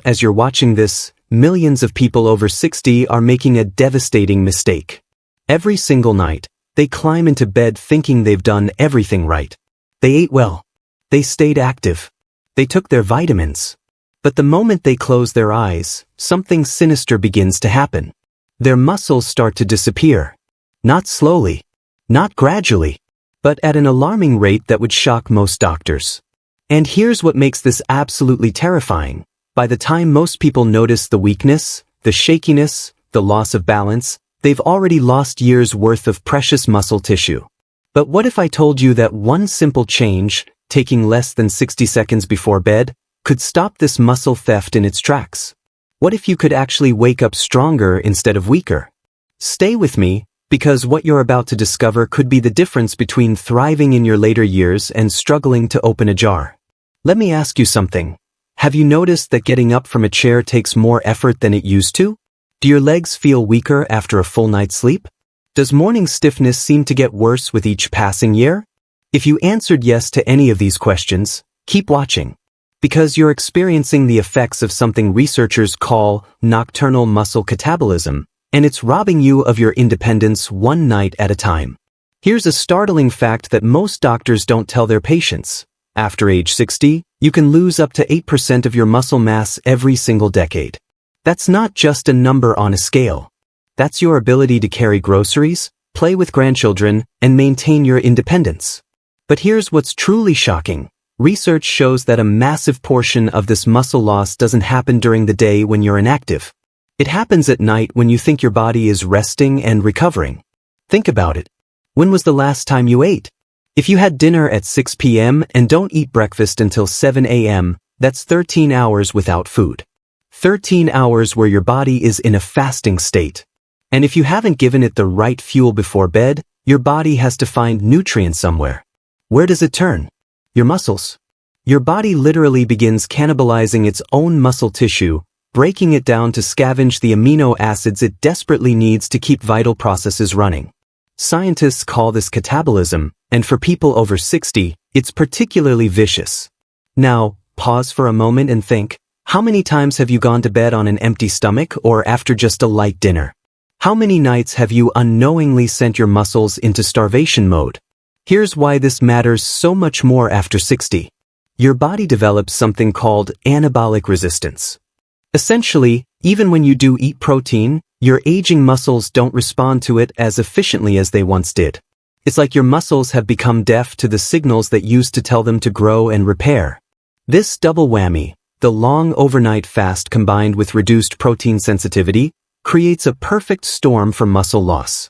As you're watching this, millions of people over 60 are making a devastating mistake. Every single night, they climb into bed thinking they've done everything right. They ate well. They stayed active. They took their vitamins. But the moment they close their eyes, something sinister begins to happen. Their muscles start to disappear. Not slowly, not gradually, but at an alarming rate that would shock most doctors. And here's what makes this absolutely terrifying. By the time most people notice the weakness, the shakiness, the loss of balance, they've already lost years' worth of precious muscle tissue. But what if I told you that one simple change, taking less than 60 seconds before bed, could stop this muscle theft in its tracks? What if you could actually wake up stronger instead of weaker? Stay with me, because what you're about to discover could be the difference between thriving in your later years and struggling to open a jar. Let me ask you something. Have you noticed that getting up from a chair takes more effort than it used to? Do your legs feel weaker after a full night's sleep? Does morning stiffness seem to get worse with each passing year? If you answered yes to any of these questions, keep watching. Because you're experiencing the effects of something researchers call nocturnal muscle catabolism, and it's robbing you of your independence one night at a time. Here's a startling fact that most doctors don't tell their patients. After age 60, you can lose up to 8% of your muscle mass every single decade. That's not just a number on a scale. That's your ability to carry groceries, play with grandchildren, and maintain your independence. But here's what's truly shocking. Research shows that a massive portion of this muscle loss doesn't happen during the day when you're inactive. It happens at night when you think your body is resting and recovering. Think about it. When was the last time you ate? If you had dinner at 6 p.m. and don't eat breakfast until 7 a.m., that's 13 hours without food. 13 hours where your body is in a fasting state. And if you haven't given it the right fuel before bed, your body has to find nutrients somewhere. Where does it turn? Your muscles. Your body literally begins cannibalizing its own muscle tissue, breaking it down to scavenge the amino acids it desperately needs to keep vital processes running. Scientists call this catabolism, and for people over 60, it's particularly vicious. Now, pause for a moment and think, how many times have you gone to bed on an empty stomach or after just a light dinner? How many nights have you unknowingly sent your muscles into starvation mode? Here's why this matters so much more after 60. Your body develops something called anabolic resistance. Essentially, even when you do eat protein, your aging muscles don't respond to it as efficiently as they once did. It's like your muscles have become deaf to the signals that used to tell them to grow and repair. This double whammy, the long overnight fast combined with reduced protein sensitivity, creates a perfect storm for muscle loss.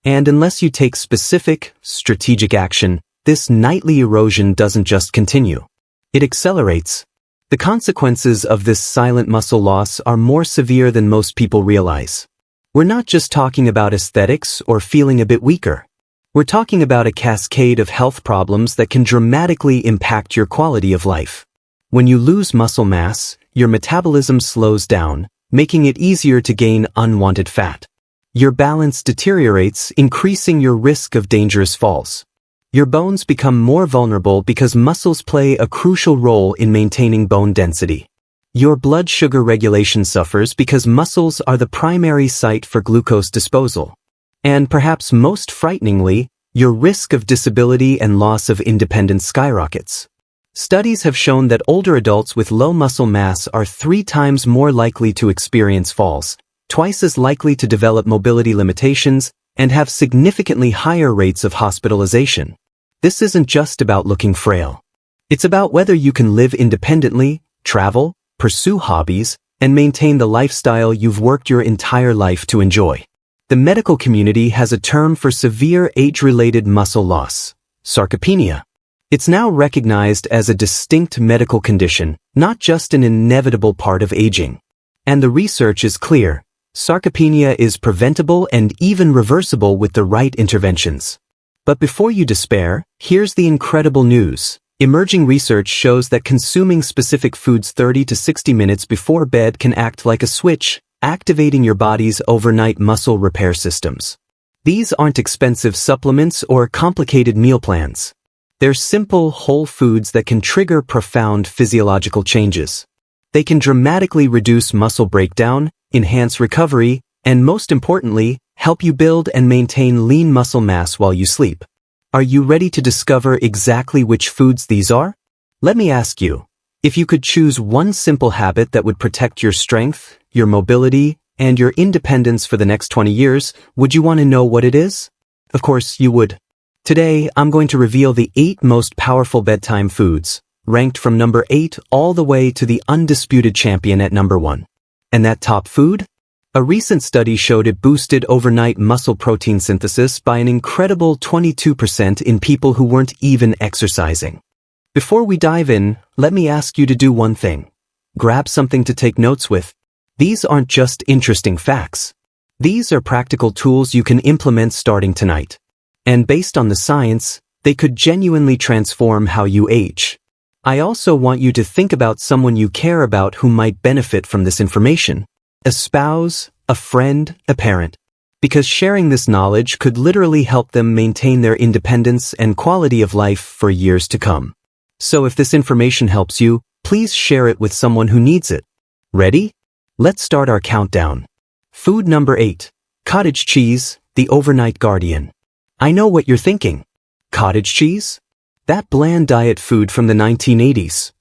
And unless you take specific, strategic action, this nightly erosion doesn't just continue. It accelerates. The consequences of this silent muscle loss are more severe than most people realize. We're not just talking about aesthetics or feeling a bit weaker. We're talking about a cascade of health problems that can dramatically impact your quality of life. When you lose muscle mass, your metabolism slows down, making it easier to gain unwanted fat. Your balance deteriorates, increasing your risk of dangerous falls. Your bones become more vulnerable because muscles play a crucial role in maintaining bone density. Your blood sugar regulation suffers because muscles are the primary site for glucose disposal. And perhaps most frighteningly, your risk of disability and loss of independence skyrockets. Studies have shown that older adults with low muscle mass are 3 times more likely to experience falls, twice as likely to develop mobility limitations, and have significantly higher rates of hospitalization. This isn't just about looking frail. It's about whether you can live independently, travel, pursue hobbies, and maintain the lifestyle you've worked your entire life to enjoy. The medical community has a term for severe age-related muscle loss, sarcopenia. It's now recognized as a distinct medical condition, not just an inevitable part of aging. And the research is clear. Sarcopenia is preventable and even reversible with the right interventions. But before you despair, here's the incredible news. Emerging research shows that consuming specific foods 30 to 60 minutes before bed can act like a switch, activating your body's overnight muscle repair systems. These aren't expensive supplements or complicated meal plans. They're simple, whole foods that can trigger profound physiological changes. They can dramatically reduce muscle breakdown, enhance recovery, and most importantly, help you build and maintain lean muscle mass while you sleep. Are you ready to discover exactly which foods these are? Let me ask you, if you could choose one simple habit that would protect your strength, your mobility, and your independence for the next 20 years, would you want to know what it is? Of course, you would. Today, I'm going to reveal the 8 most powerful bedtime foods, ranked from number 8 all the way to the undisputed champion at number 1. And that top food? A recent study showed it boosted overnight muscle protein synthesis by an incredible 22% in people who weren't even exercising. Before we dive in, let me ask you to do one thing. Grab something to take notes with. These aren't just interesting facts. These are practical tools you can implement starting tonight. And based on the science, they could genuinely transform how you age. I also want you to think about someone you care about who might benefit from this information. A spouse, a friend, a parent. Because sharing this knowledge could literally help them maintain their independence and quality of life for years to come. So if this information helps you, please share it with someone who needs it. Ready? Let's start our countdown. Food number 8. Cottage cheese, the overnight guardian. I know what you're thinking. Cottage cheese? That bland diet food from the 1980s.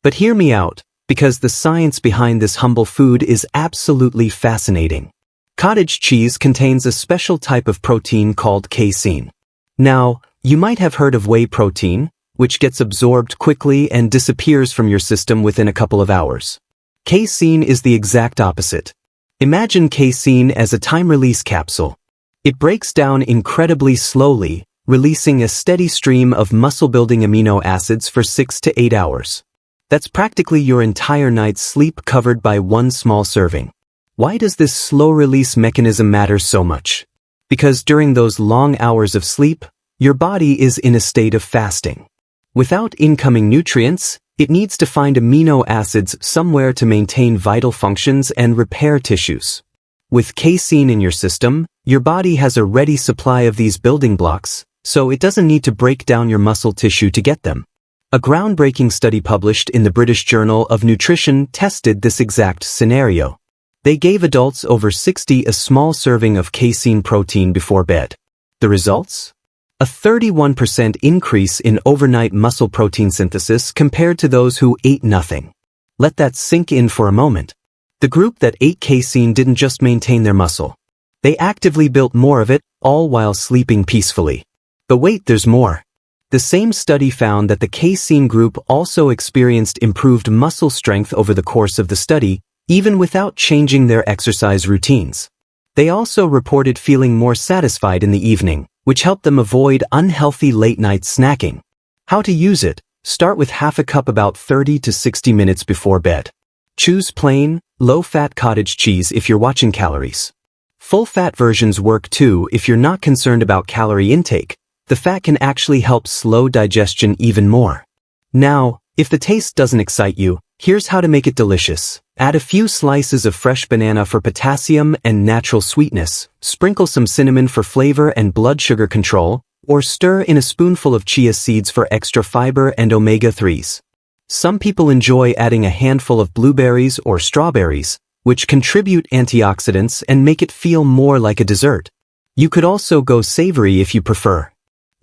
But hear me out, because the science behind this humble food is absolutely fascinating. Cottage cheese contains a special type of protein called casein. Now, you might have heard of whey protein, which gets absorbed quickly and disappears from your system within a couple of hours. Casein is the exact opposite. Imagine casein as a time-release capsule. It breaks down incredibly slowly, releasing a steady stream of muscle-building amino acids for 6 to 8 hours. That's practically your entire night's sleep covered by one small serving. Why does this slow-release mechanism matter so much? Because during those long hours of sleep, your body is in a state of fasting. Without incoming nutrients, it needs to find amino acids somewhere to maintain vital functions and repair tissues. With casein in your system, your body has a ready supply of these building blocks, so it doesn't need to break down your muscle tissue to get them. A groundbreaking study published in the British Journal of Nutrition tested this exact scenario. They gave adults over 60 a small serving of casein protein before bed. The results? A 31% increase in overnight muscle protein synthesis compared to those who ate nothing. Let that sink in for a moment. The group that ate casein didn't just maintain their muscle. They actively built more of it, all while sleeping peacefully. But wait, there's more. The same study found that the casein group also experienced improved muscle strength over the course of the study, even without changing their exercise routines. They also reported feeling more satisfied in the evening, which helped them avoid unhealthy late-night snacking. How to use it? Start with half a cup about 30 to 60 minutes before bed. Choose plain, low-fat cottage cheese if you're watching calories. Full-fat versions work too if you're not concerned about calorie intake. The fat can actually help slow digestion even more. Now, if the taste doesn't excite you, here's how to make it delicious. Add a few slices of fresh banana for potassium and natural sweetness, sprinkle some cinnamon for flavor and blood sugar control, or stir in a spoonful of chia seeds for extra fiber and omega-3s. Some people enjoy adding a handful of blueberries or strawberries, which contribute antioxidants and make it feel more like a dessert. You could also go savory if you prefer.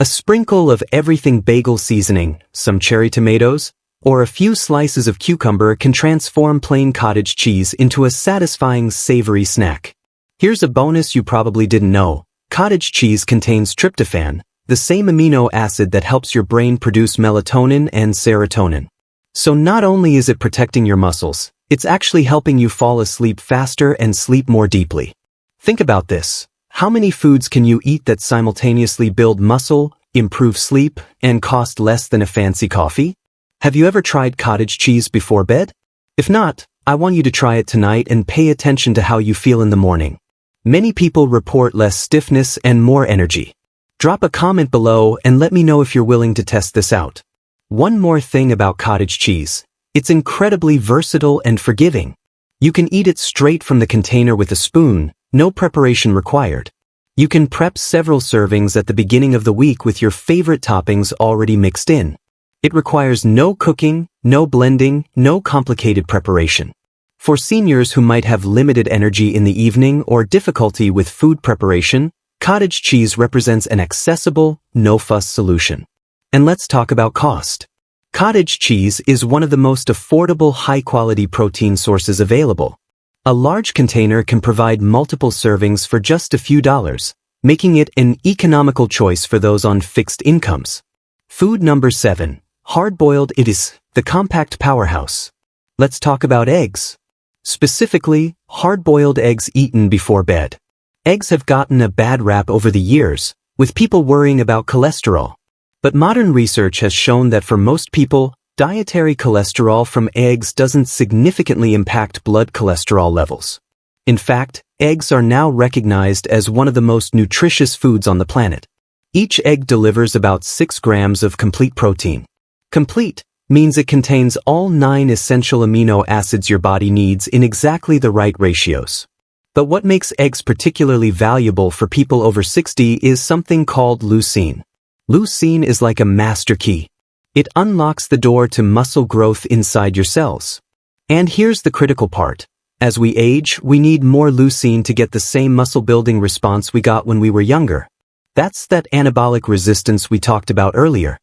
A sprinkle of everything bagel seasoning, some cherry tomatoes, or a few slices of cucumber can transform plain cottage cheese into a satisfying savory snack. Here's a bonus you probably didn't know. Cottage cheese contains tryptophan, the same amino acid that helps your brain produce melatonin and serotonin. So not only is it protecting your muscles, it's actually helping you fall asleep faster and sleep more deeply. Think about this. How many foods can you eat that simultaneously build muscle, improve sleep, and cost less than a fancy coffee? Have you ever tried cottage cheese before bed? If not, I want you to try it tonight and pay attention to how you feel in the morning. Many people report less stiffness and more energy. Drop a comment below and let me know if you're willing to test this out. One more thing about cottage cheese. It's incredibly versatile and forgiving. You can eat it straight from the container with a spoon, no preparation required. You can prep several servings at the beginning of the week with your favorite toppings already mixed in. It requires no cooking, no blending, no complicated preparation. For seniors who might have limited energy in the evening or difficulty with food preparation, cottage cheese represents an accessible, no-fuss solution. And let's talk about cost. Cottage cheese is one of the most affordable high-quality protein sources available. A large container can provide multiple servings for just a few dollars, making it an economical choice for those on fixed incomes. Food number 7. Hard-boiled. It is the compact powerhouse. Let's talk about eggs. Specifically, hard-boiled eggs eaten before bed. Eggs have gotten a bad rap over the years, with people worrying about cholesterol. But modern research has shown that for most people, dietary cholesterol from eggs doesn't significantly impact blood cholesterol levels. In fact, eggs are now recognized as one of the most nutritious foods on the planet. Each egg delivers about 6 grams of complete protein. Complete means it contains all 9 essential amino acids your body needs in exactly the right ratios. But what makes eggs particularly valuable for people over 60 is something called leucine. Leucine is like a master key. It unlocks the door to muscle growth inside your cells. And here's the critical part. As we age, we need more leucine to get the same muscle-building response we got when we were younger. That's that anabolic resistance we talked about earlier.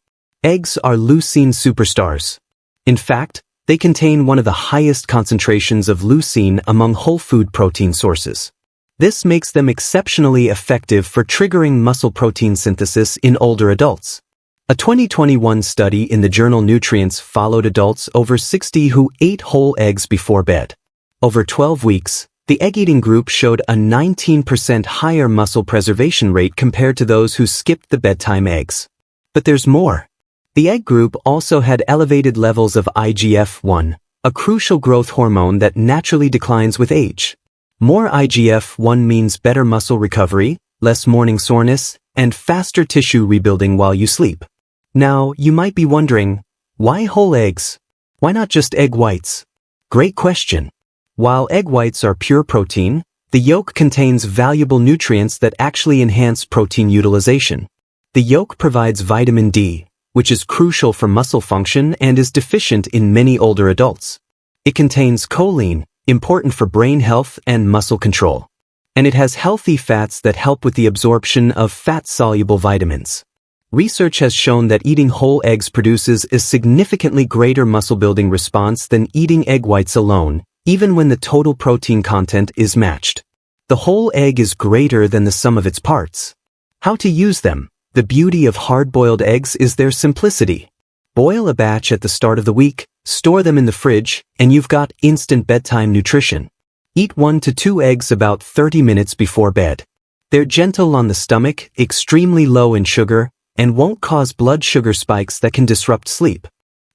Eggs are leucine superstars. In fact, they contain one of the highest concentrations of leucine among whole food protein sources. This makes them exceptionally effective for triggering muscle protein synthesis in older adults. A 2021 study in the journal Nutrients followed adults over 60 who ate whole eggs before bed. Over 12 weeks, the egg-eating group showed a 19% higher muscle preservation rate compared to those who skipped the bedtime eggs. But there's more. The egg group also had elevated levels of IGF-1, a crucial growth hormone that naturally declines with age. More IGF-1 means better muscle recovery, less morning soreness, and faster tissue rebuilding while you sleep. Now, you might be wondering, why whole eggs? Why not just egg whites? Great question. While egg whites are pure protein, the yolk contains valuable nutrients that actually enhance protein utilization. The yolk provides vitamin D, which is crucial for muscle function and is deficient in many older adults. It contains choline, important for brain health and muscle control. And it has healthy fats that help with the absorption of fat-soluble vitamins. Research has shown that eating whole eggs produces a significantly greater muscle-building response than eating egg whites alone, even when the total protein content is matched. The whole egg is greater than the sum of its parts. How to use them? The beauty of hard-boiled eggs is their simplicity. Boil a batch at the start of the week, store them in the fridge, and you've got instant bedtime nutrition. Eat 1 to 2 eggs about 30 minutes before bed. They're gentle on the stomach, extremely low in sugar, and won't cause blood sugar spikes that can disrupt sleep.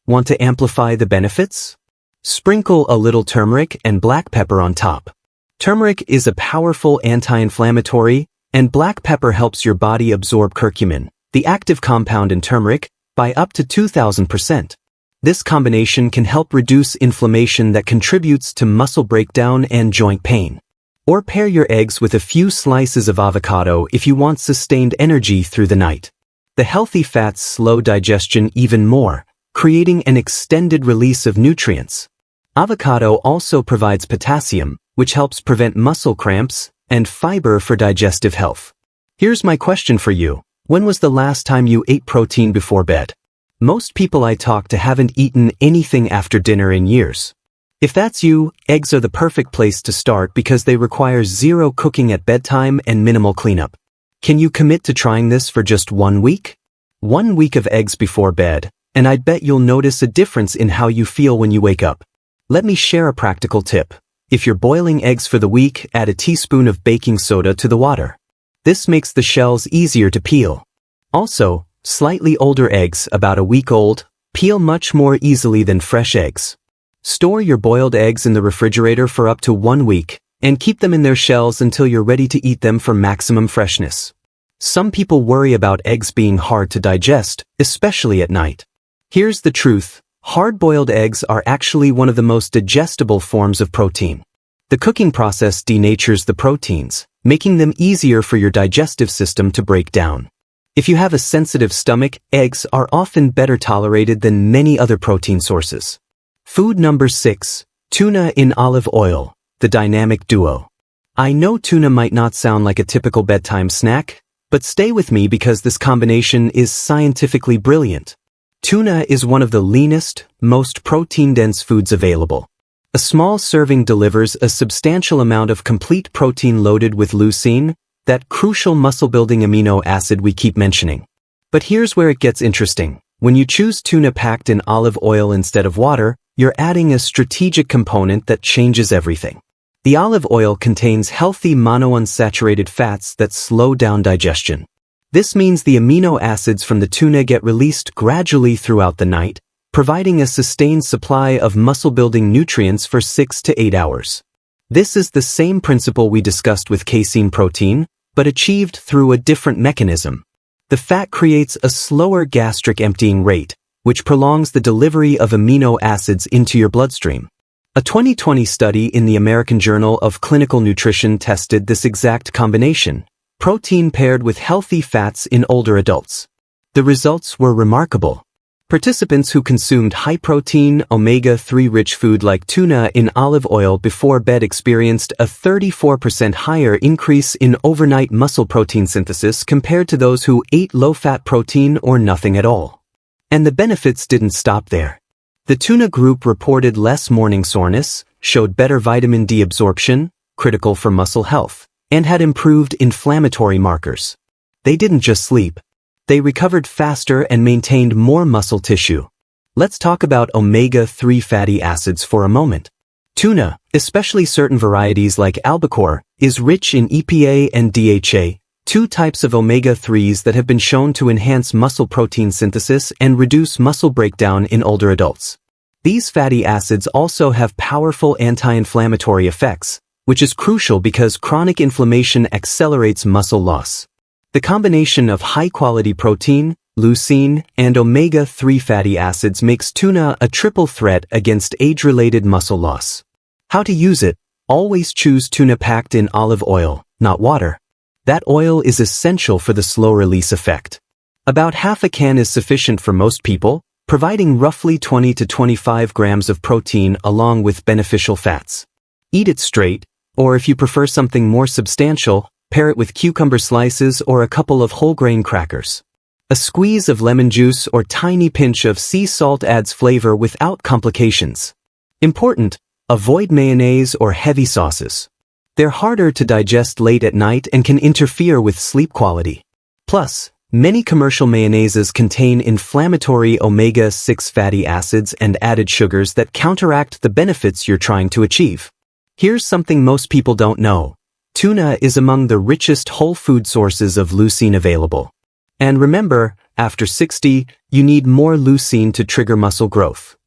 Want to amplify the benefits? Sprinkle a little turmeric and black pepper on top. Turmeric is a powerful anti-inflammatory, and black pepper helps your body absorb curcumin, the active compound in turmeric, by up to 2,000%. This combination can help reduce inflammation that contributes to muscle breakdown and joint pain. Or pair your eggs with a few slices of avocado if you want sustained energy through the night. The healthy fats slow digestion even more, creating an extended release of nutrients. Avocado also provides potassium, which helps prevent muscle cramps, and fiber for digestive health. Here's my question for you. When was the last time you ate protein before bed? Most people I talk to haven't eaten anything after dinner in years. If that's you, eggs are the perfect place to start because they require zero cooking at bedtime and minimal cleanup. Can you commit to trying this for just 1 week? 1 week of eggs before bed, and I'd bet you'll notice a difference in how you feel when you wake up. Let me share a practical tip. If you're boiling eggs for the week, add a teaspoon of baking soda to the water. This makes the shells easier to peel. Also, slightly older eggs, about a week old, peel much more easily than fresh eggs. Store your boiled eggs in the refrigerator for up to 1 week, and keep them in their shells until you're ready to eat them for maximum freshness. Some people worry about eggs being hard to digest, especially at night. Here's the truth. Hard-boiled eggs are actually one of the most digestible forms of protein. The cooking process denatures the proteins, making them easier for your digestive system to break down. If you have a sensitive stomach, eggs are often better tolerated than many other protein sources. Food number 6. Tuna in olive oil, the dynamic duo. I know tuna might not sound like a typical bedtime snack, but stay with me because this combination is scientifically brilliant. Tuna is one of the leanest, most protein-dense foods available. A small serving delivers a substantial amount of complete protein loaded with leucine, that crucial muscle-building amino acid we keep mentioning. But here's where it gets interesting. When you choose tuna packed in olive oil instead of water, you're adding a strategic component that changes everything. The olive oil contains healthy monounsaturated fats that slow down digestion. This means the amino acids from the tuna get released gradually throughout the night, providing a sustained supply of muscle-building nutrients for 6 to 8 hours. This is the same principle we discussed with casein protein, but achieved through a different mechanism. The fat creates a slower gastric emptying rate, which prolongs the delivery of amino acids into your bloodstream. A 2020 study in the American Journal of Clinical Nutrition tested this exact combination, protein paired with healthy fats in older adults. The results were remarkable. Participants who consumed high-protein, omega-3 rich food like tuna in olive oil before bed experienced a 34% higher increase in overnight muscle protein synthesis compared to those who ate low-fat protein or nothing at all. And the benefits didn't stop there. The tuna group reported less morning soreness, showed better vitamin D absorption, critical for muscle health, and had improved inflammatory markers. They didn't just sleep. They recovered faster and maintained more muscle tissue. Let's talk about omega-3 fatty acids for a moment. Tuna, especially certain varieties like albacore, is rich in EPA and DHA, two types of omega-3s that have been shown to enhance muscle protein synthesis and reduce muscle breakdown in older adults. These fatty acids also have powerful anti-inflammatory effects, which is crucial because chronic inflammation accelerates muscle loss. The combination of high-quality protein, leucine, and omega-3 fatty acids makes tuna a triple threat against age-related muscle loss. How to use it? Always choose tuna packed in olive oil, not water. That oil is essential for the slow release effect. About half a can is sufficient for most people, providing roughly 20 to 25 grams of protein along with beneficial fats. Eat it straight, or if you prefer something more substantial, pair it with cucumber slices or a couple of whole grain crackers. A squeeze of lemon juice or tiny pinch of sea salt adds flavor without complications. Important: avoid mayonnaise or heavy sauces. They're harder to digest late at night and can interfere with sleep quality. Plus, many commercial mayonnaises contain inflammatory omega-6 fatty acids and added sugars that counteract the benefits you're trying to achieve. Here's something most people don't know. Tuna is among the richest whole food sources of leucine available. And remember, after 60, you need more leucine to trigger muscle growth.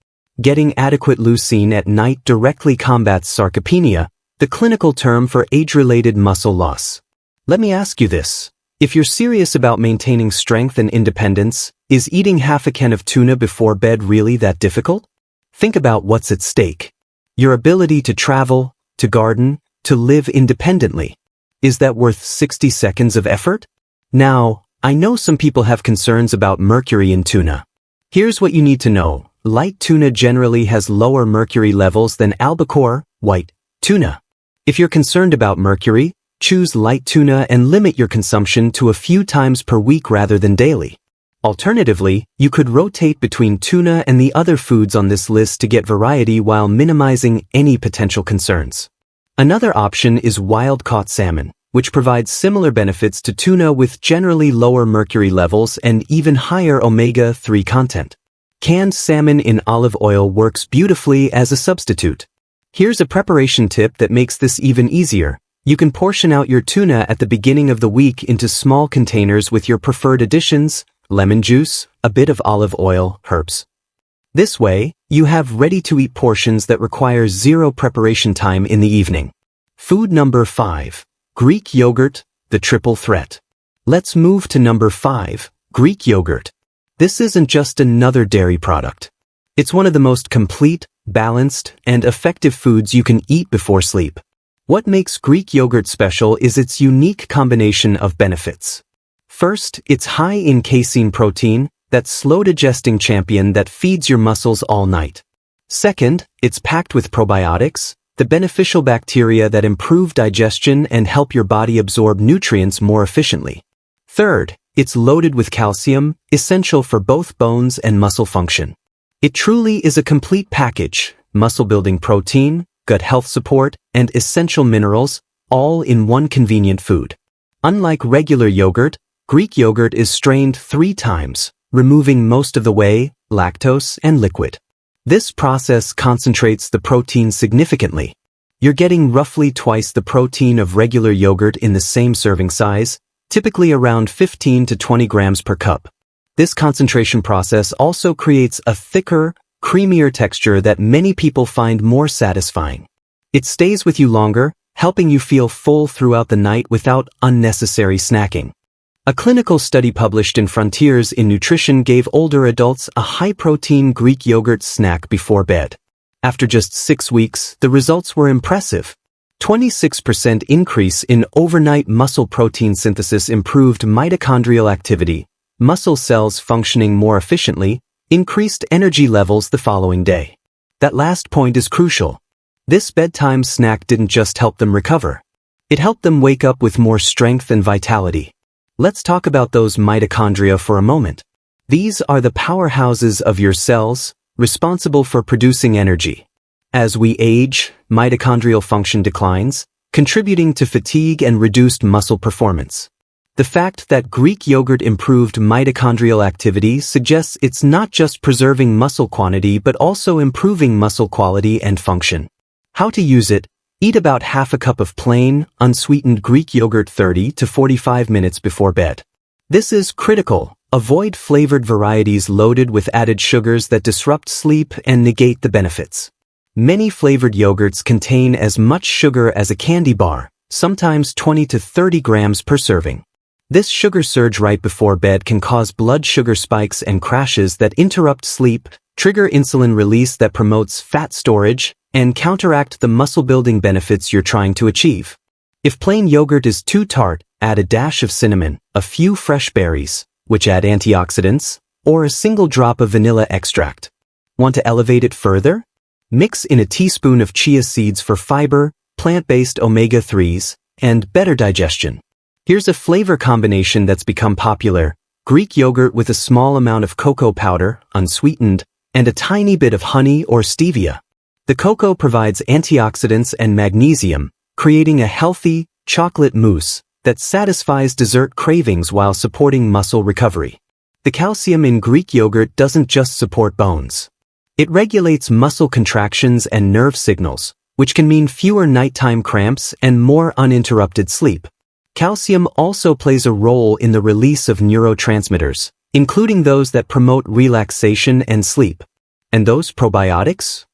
Getting adequate leucine at night directly combats sarcopenia, the clinical term for age-related muscle loss. Let me ask you this. If you're serious about maintaining strength and independence, is eating half a can of tuna before bed really that difficult? Think about what's at stake. Your ability to travel, to garden, to live independently. Is that worth 60 seconds of effort? Now, I know some people have concerns about mercury in tuna. Here's what you need to know. Light tuna generally has lower mercury levels than albacore, white tuna. If you're concerned about mercury, choose light tuna and limit your consumption to a few times per week rather than daily. Alternatively, you could rotate between tuna and the other foods on this list to get variety while minimizing any potential concerns. Another option is wild-caught salmon, which provides similar benefits to tuna with generally lower mercury levels and even higher omega-3 content. Canned salmon in olive oil works beautifully as a substitute. Here's a preparation tip that makes this even easier. You can portion out your tuna at the beginning of the week into small containers with your preferred additions, lemon juice, a bit of olive oil, herbs. This way, you have ready-to-eat portions that require zero preparation time in the evening. Food number 5. Greek yogurt, the triple threat. Let's move to number 5, Greek yogurt. This isn't just another dairy product. It's one of the most complete, balanced, and effective foods you can eat before sleep. What makes Greek yogurt special is its unique combination of benefits. First, it's high in casein protein, that slow-digesting champion that feeds your muscles all night. Second, it's packed with probiotics, the beneficial bacteria that improve digestion and help your body absorb nutrients more efficiently. Third, it's loaded with calcium, essential for both bones and muscle function. It truly is a complete package: muscle-building protein, gut health support, and essential minerals, all in one convenient food. Unlike regular yogurt, Greek yogurt is strained 3 times, removing most of the whey, lactose, and liquid. This process concentrates the protein significantly. You're getting roughly twice the protein of regular yogurt in the same serving size, typically around 15 to 20 grams per cup. This concentration process also creates a thicker, creamier texture that many people find more satisfying. It stays with you longer, helping you feel full throughout the night without unnecessary snacking. A clinical study published in Frontiers in Nutrition gave older adults a high-protein Greek yogurt snack before bed. After just 6 weeks, the results were impressive. 26% increase in overnight muscle protein synthesis, improved mitochondrial activity, muscle cells functioning more efficiently, increased energy levels the following day. That last point is crucial. This bedtime snack didn't just help them recover. It helped them wake up with more strength and vitality. Let's talk about those mitochondria for a moment. These are the powerhouses of your cells, responsible for producing energy. As we age, mitochondrial function declines, contributing to fatigue and reduced muscle performance. The fact that Greek yogurt improved mitochondrial activity suggests it's not just preserving muscle quantity but also improving muscle quality and function. How to use it? Eat about half a cup of plain, unsweetened Greek yogurt 30 to 45 minutes before bed. This is critical. Avoid flavored varieties loaded with added sugars that disrupt sleep and negate the benefits. Many flavored yogurts contain as much sugar as a candy bar, sometimes 20 to 30 grams per serving. This sugar surge right before bed can cause blood sugar spikes and crashes that interrupt sleep, trigger insulin release that promotes fat storage, and counteract the muscle-building benefits you're trying to achieve. If plain yogurt is too tart, add a dash of cinnamon, a few fresh berries, which add antioxidants, or a single drop of vanilla extract. Want to elevate it further? Mix in a teaspoon of chia seeds for fiber, plant-based omega-3s, and better digestion. Here's a flavor combination that's become popular: Greek yogurt with a small amount of cocoa powder, unsweetened, and a tiny bit of honey or stevia. The cocoa provides antioxidants and magnesium, creating a healthy, chocolate mousse that satisfies dessert cravings while supporting muscle recovery. The calcium in Greek yogurt doesn't just support bones. It regulates muscle contractions and nerve signals, which can mean fewer nighttime cramps and more uninterrupted sleep. Calcium also plays a role in the release of neurotransmitters, including those that promote relaxation and sleep. And those probiotics?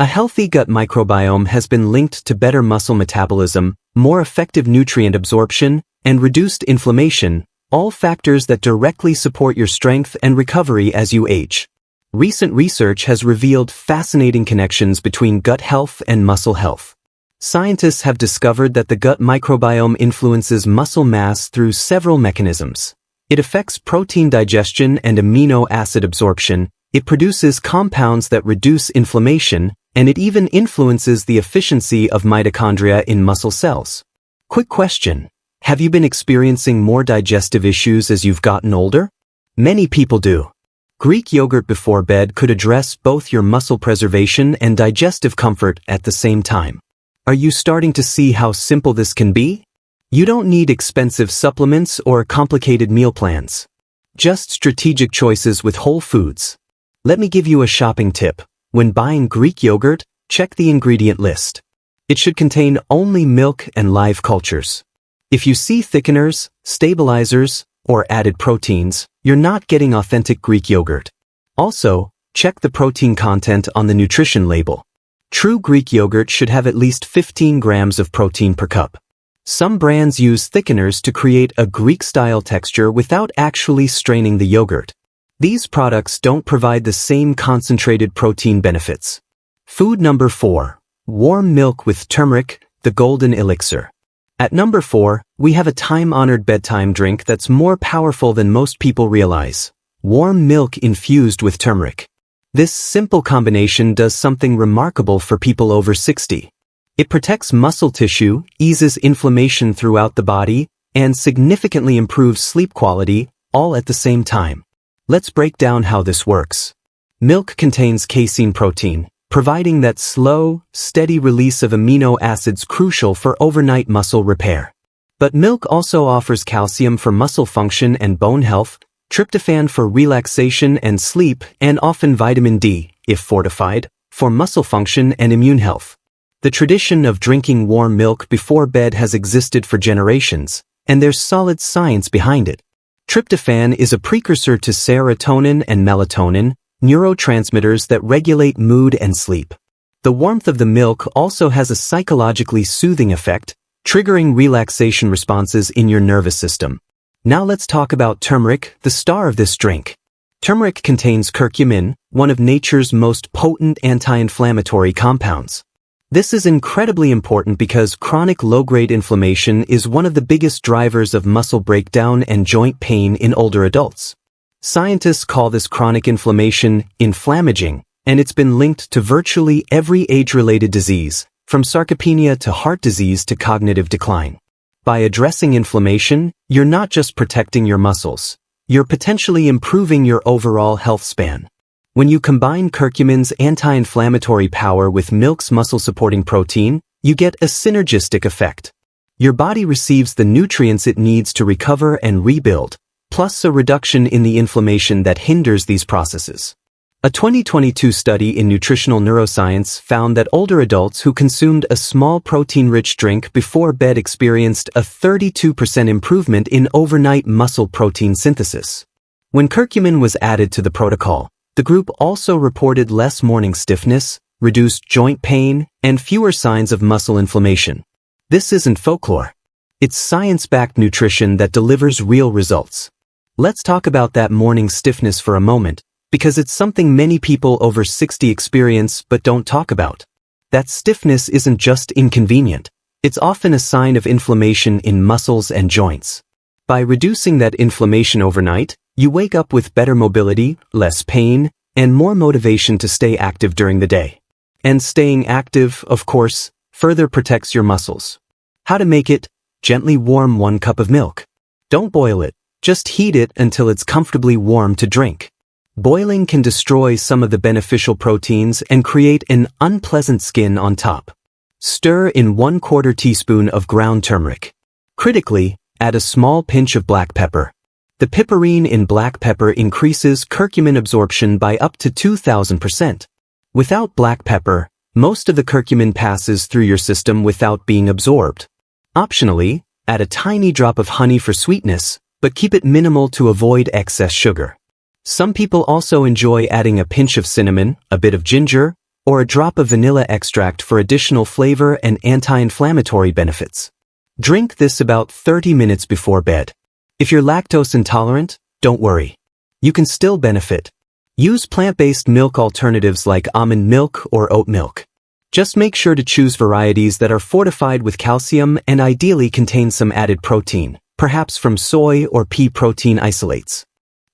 A healthy gut microbiome has been linked to better muscle metabolism, more effective nutrient absorption, and reduced inflammation, all factors that directly support your strength and recovery as you age. Recent research has revealed fascinating connections between gut health and muscle health. Scientists have discovered that the gut microbiome influences muscle mass through several mechanisms. It affects protein digestion and amino acid absorption, it produces compounds that reduce inflammation, and it even influences the efficiency of mitochondria in muscle cells. Quick question: have you been experiencing more digestive issues as you've gotten older? Many people do. Greek yogurt before bed could address both your muscle preservation and digestive comfort at the same time. Are you starting to see how simple this can be? You don't need expensive supplements or complicated meal plans. Just strategic choices with whole foods. Let me give you a shopping tip. When buying Greek yogurt, check the ingredient list. It should contain only milk and live cultures. If you see thickeners, stabilizers, or added proteins, you're not getting authentic Greek yogurt. Also, check the protein content on the nutrition label. True Greek yogurt should have at least 15 grams of protein per cup. Some brands use thickeners to create a Greek-style texture without actually straining the yogurt. These products don't provide the same concentrated protein benefits. Food number 4. Warm milk with turmeric, the golden elixir. At number 4, we have a time-honored bedtime drink that's more powerful than most people realize. Warm milk infused with turmeric. This simple combination does something remarkable for people over 60. It protects muscle tissue, eases inflammation throughout the body, and significantly improves sleep quality, all at the same time. Let's break down how this works. Milk contains casein protein, providing that slow, steady release of amino acids crucial for overnight muscle repair. But milk also offers calcium for muscle function and bone health, tryptophan for relaxation and sleep, and often vitamin D, if fortified, for muscle function and immune health. The tradition of drinking warm milk before bed has existed for generations, and there's solid science behind it. Tryptophan is a precursor to serotonin and melatonin, neurotransmitters that regulate mood and sleep. The warmth of the milk also has a psychologically soothing effect, triggering relaxation responses in your nervous system. Now let's talk about turmeric, the star of this drink. Turmeric contains curcumin, one of nature's most potent anti-inflammatory compounds. This is incredibly important because chronic low-grade inflammation is one of the biggest drivers of muscle breakdown and joint pain in older adults. Scientists call this chronic inflammation inflammaging, and it's been linked to virtually every age-related disease, from sarcopenia to heart disease to cognitive decline. By addressing inflammation, you're not just protecting your muscles, you're potentially improving your overall health span. When you combine curcumin's anti-inflammatory power with milk's muscle-supporting protein, you get a synergistic effect. Your body receives the nutrients it needs to recover and rebuild, plus a reduction in the inflammation that hinders these processes. A 2022 study in nutritional neuroscience found that older adults who consumed a small protein-rich drink before bed experienced a 32% improvement in overnight muscle protein synthesis. When curcumin was added to the protocol, the group also reported less morning stiffness, reduced joint pain, and fewer signs of muscle inflammation. This isn't folklore. It's science-backed nutrition that delivers real results. Let's talk about that morning stiffness for a moment, because it's something many people over 60 experience but don't talk about. That stiffness isn't just inconvenient. It's often a sign of inflammation in muscles and joints. By reducing that inflammation overnight, you wake up with better mobility, less pain, and more motivation to stay active during the day. And staying active, of course, further protects your muscles. How to make it? Gently warm 1 cup of milk. Don't boil it. Just heat it until it's comfortably warm to drink. Boiling can destroy some of the beneficial proteins and create an unpleasant skin on top. Stir in 1/4 teaspoon of ground turmeric. Critically, add a small pinch of black pepper. The piperine in black pepper increases curcumin absorption by up to 2,000%. Without black pepper, most of the curcumin passes through your system without being absorbed. Optionally, add a tiny drop of honey for sweetness, but keep it minimal to avoid excess sugar. Some people also enjoy adding a pinch of cinnamon, a bit of ginger, or a drop of vanilla extract for additional flavor and anti-inflammatory benefits. Drink this about 30 minutes before bed. If you're lactose intolerant, don't worry. You can still benefit. Use plant-based milk alternatives like almond milk or oat milk. Just make sure to choose varieties that are fortified with calcium and ideally contain some added protein, perhaps from soy or pea protein isolates.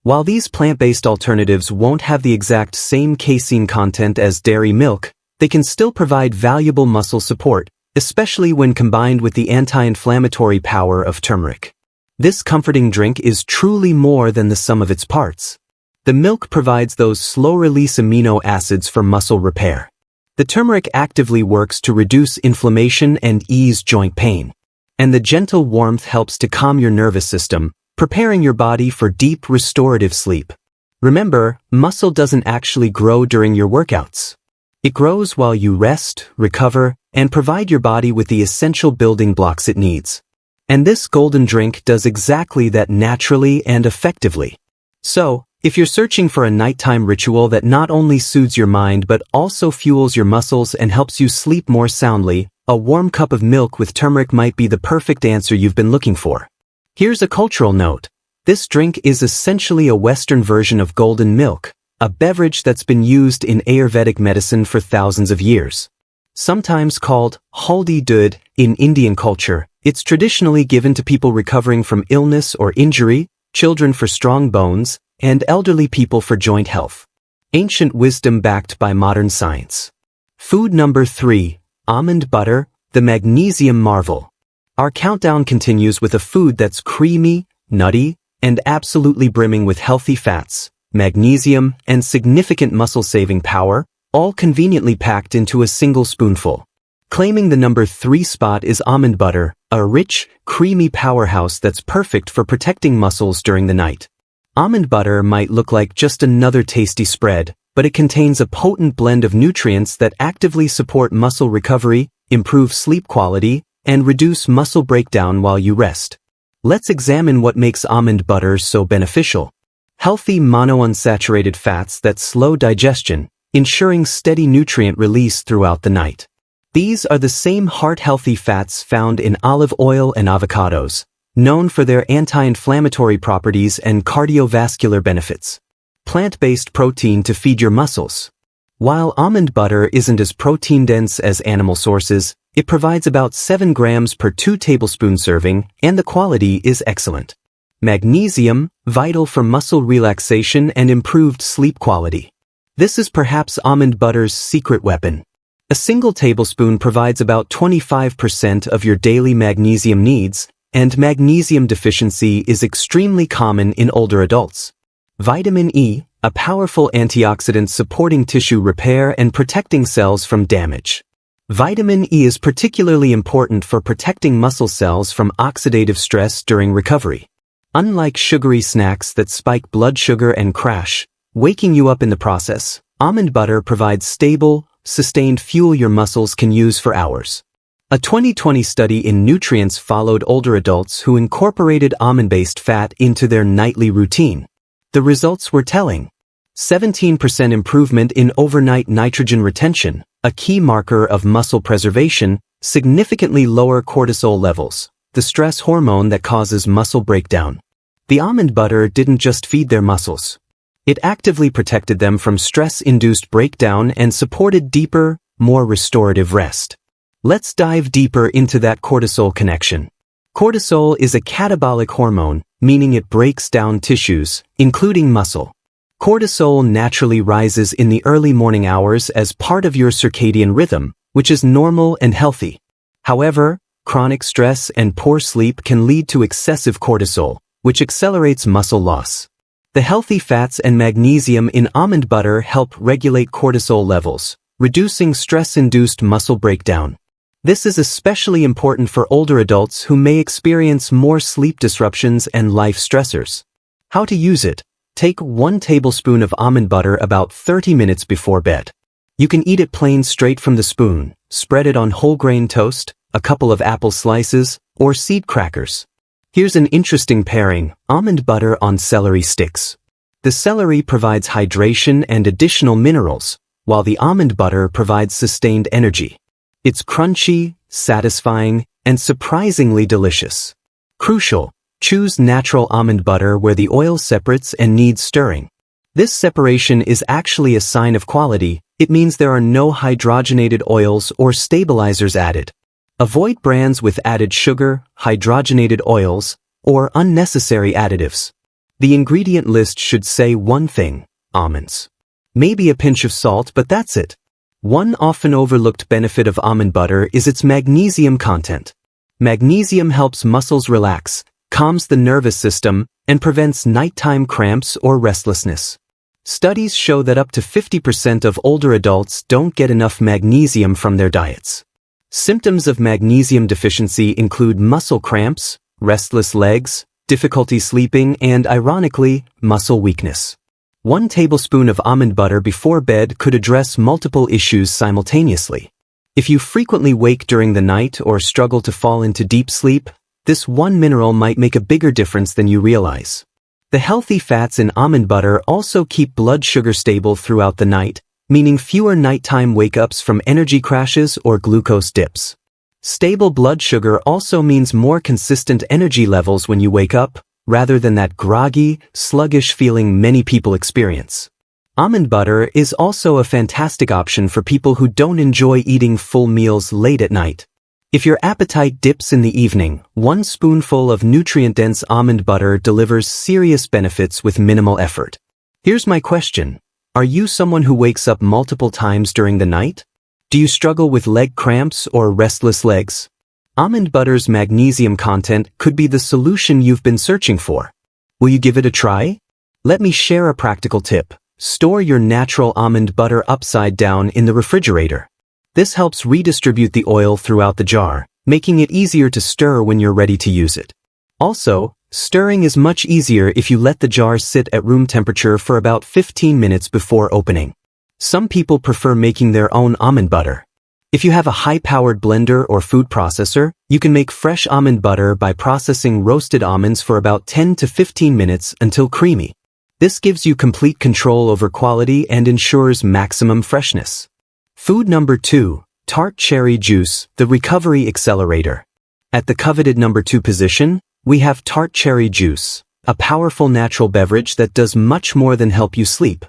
While these plant-based alternatives won't have the exact same casein content as dairy milk, they can still provide valuable muscle support, especially when combined with the anti-inflammatory power of turmeric. This comforting drink is truly more than the sum of its parts. The milk provides those slow-release amino acids for muscle repair. The turmeric actively works to reduce inflammation and ease joint pain. And the gentle warmth helps to calm your nervous system, preparing your body for deep restorative sleep. Remember, muscle doesn't actually grow during your workouts. It grows while you rest, recover, and provide your body with the essential building blocks it needs. And this golden drink does exactly that naturally and effectively. So, if you're searching for a nighttime ritual that not only soothes your mind but also fuels your muscles and helps you sleep more soundly, a warm cup of milk with turmeric might be the perfect answer you've been looking for. Here's a cultural note. This drink is essentially a Western version of golden milk, a beverage that's been used in Ayurvedic medicine for thousands of years. Sometimes called haldi dud in Indian culture, it's traditionally given to people recovering from illness or injury, children for strong bones, and elderly people for joint health. Ancient wisdom backed by modern science. Food number 3, almond butter, the magnesium marvel. Our countdown continues with a food that's creamy, nutty, and absolutely brimming with healthy fats, magnesium, and significant muscle-saving power, all conveniently packed into a single spoonful. Claiming the number 3 spot is almond butter, a rich, creamy powerhouse that's perfect for protecting muscles during the night. Almond butter might look like just another tasty spread, but it contains a potent blend of nutrients that actively support muscle recovery, improve sleep quality, and reduce muscle breakdown while you rest. Let's examine what makes almond butter so beneficial. Healthy monounsaturated fats that slow digestion, ensuring steady nutrient release throughout the night. These are the same heart-healthy fats found in olive oil and avocados, known for their anti-inflammatory properties and cardiovascular benefits. Plant-based protein to feed your muscles. While almond butter isn't as protein-dense as animal sources, it provides about 7 grams per 2 tablespoon serving, and the quality is excellent. Magnesium, vital for muscle relaxation and improved sleep quality. This is perhaps almond butter's secret weapon. A single tablespoon provides about 25% of your daily magnesium needs, and magnesium deficiency is extremely common in older adults. Vitamin E, a powerful antioxidant supporting tissue repair and protecting cells from damage. Vitamin E is particularly important for protecting muscle cells from oxidative stress during recovery. Unlike sugary snacks that spike blood sugar and crash, waking you up in the process, almond butter provides stable, sustained fuel your muscles can use for hours. A 2020 study in Nutrients followed older adults who incorporated almond-based fat into their nightly routine. The results were telling. 17% improvement in overnight nitrogen retention, a key marker of muscle preservation, significantly lower cortisol levels, the stress hormone that causes muscle breakdown. The almond butter didn't just feed their muscles. It actively protected them from stress-induced breakdown and supported deeper, more restorative rest. Let's dive deeper into that cortisol connection. Cortisol is a catabolic hormone, meaning it breaks down tissues, including muscle. Cortisol naturally rises in the early morning hours as part of your circadian rhythm, which is normal and healthy. However, chronic stress and poor sleep can lead to excessive cortisol, which accelerates muscle loss. The healthy fats and magnesium in almond butter help regulate cortisol levels, reducing stress-induced muscle breakdown. This is especially important for older adults who may experience more sleep disruptions and life stressors. How to use it? Take 1 tablespoon of almond butter about 30 minutes before bed. You can eat it plain straight from the spoon, spread it on whole grain toast, a couple of apple slices, or seed crackers. Here's an interesting pairing, almond butter on celery sticks. The celery provides hydration and additional minerals, while the almond butter provides sustained energy. It's crunchy, satisfying, and surprisingly delicious. Crucial, choose natural almond butter where the oil separates and needs stirring. This separation is actually a sign of quality. It means there are no hydrogenated oils or stabilizers added. Avoid brands with added sugar, hydrogenated oils, or unnecessary additives. The ingredient list should say one thing: almonds. Maybe a pinch of salt, but that's it. One often overlooked benefit of almond butter is its magnesium content. Magnesium helps muscles relax, calms the nervous system, and prevents nighttime cramps or restlessness. Studies show that up to 50% of older adults don't get enough magnesium from their diets. Symptoms of magnesium deficiency include muscle cramps, restless legs, difficulty sleeping, and, ironically, muscle weakness. 1 tablespoon of almond butter before bed could address multiple issues simultaneously. If you frequently wake during the night or struggle to fall into deep sleep, this one mineral might make a bigger difference than you realize. The healthy fats in almond butter also keep blood sugar stable throughout the night, meaning fewer nighttime wake-ups from energy crashes or glucose dips. Stable blood sugar also means more consistent energy levels when you wake up, rather than that groggy, sluggish feeling many people experience. Almond butter is also a fantastic option for people who don't enjoy eating full meals late at night. If your appetite dips in the evening, 1 spoonful of nutrient-dense almond butter delivers serious benefits with minimal effort. Here's my question. Are you someone who wakes up multiple times during the night? Do you struggle with leg cramps or restless legs? Almond butter's magnesium content could be the solution you've been searching for. Will you give it a try? Let me share a practical tip. Store your natural almond butter upside down in the refrigerator. This helps redistribute the oil throughout the jar, making it easier to stir when you're ready to use it. Also, stirring is much easier if you let the jar sit at room temperature for about 15 minutes before opening. Some people prefer making their own almond butter. If you have a high-powered blender or food processor, you can make fresh almond butter by processing roasted almonds for about 10 to 15 minutes until creamy. This gives you complete control over quality and ensures maximum freshness. Food number 2, tart cherry juice, the recovery accelerator. At the coveted number 2 position, we have tart cherry juice, a powerful natural beverage that does much more than help you sleep.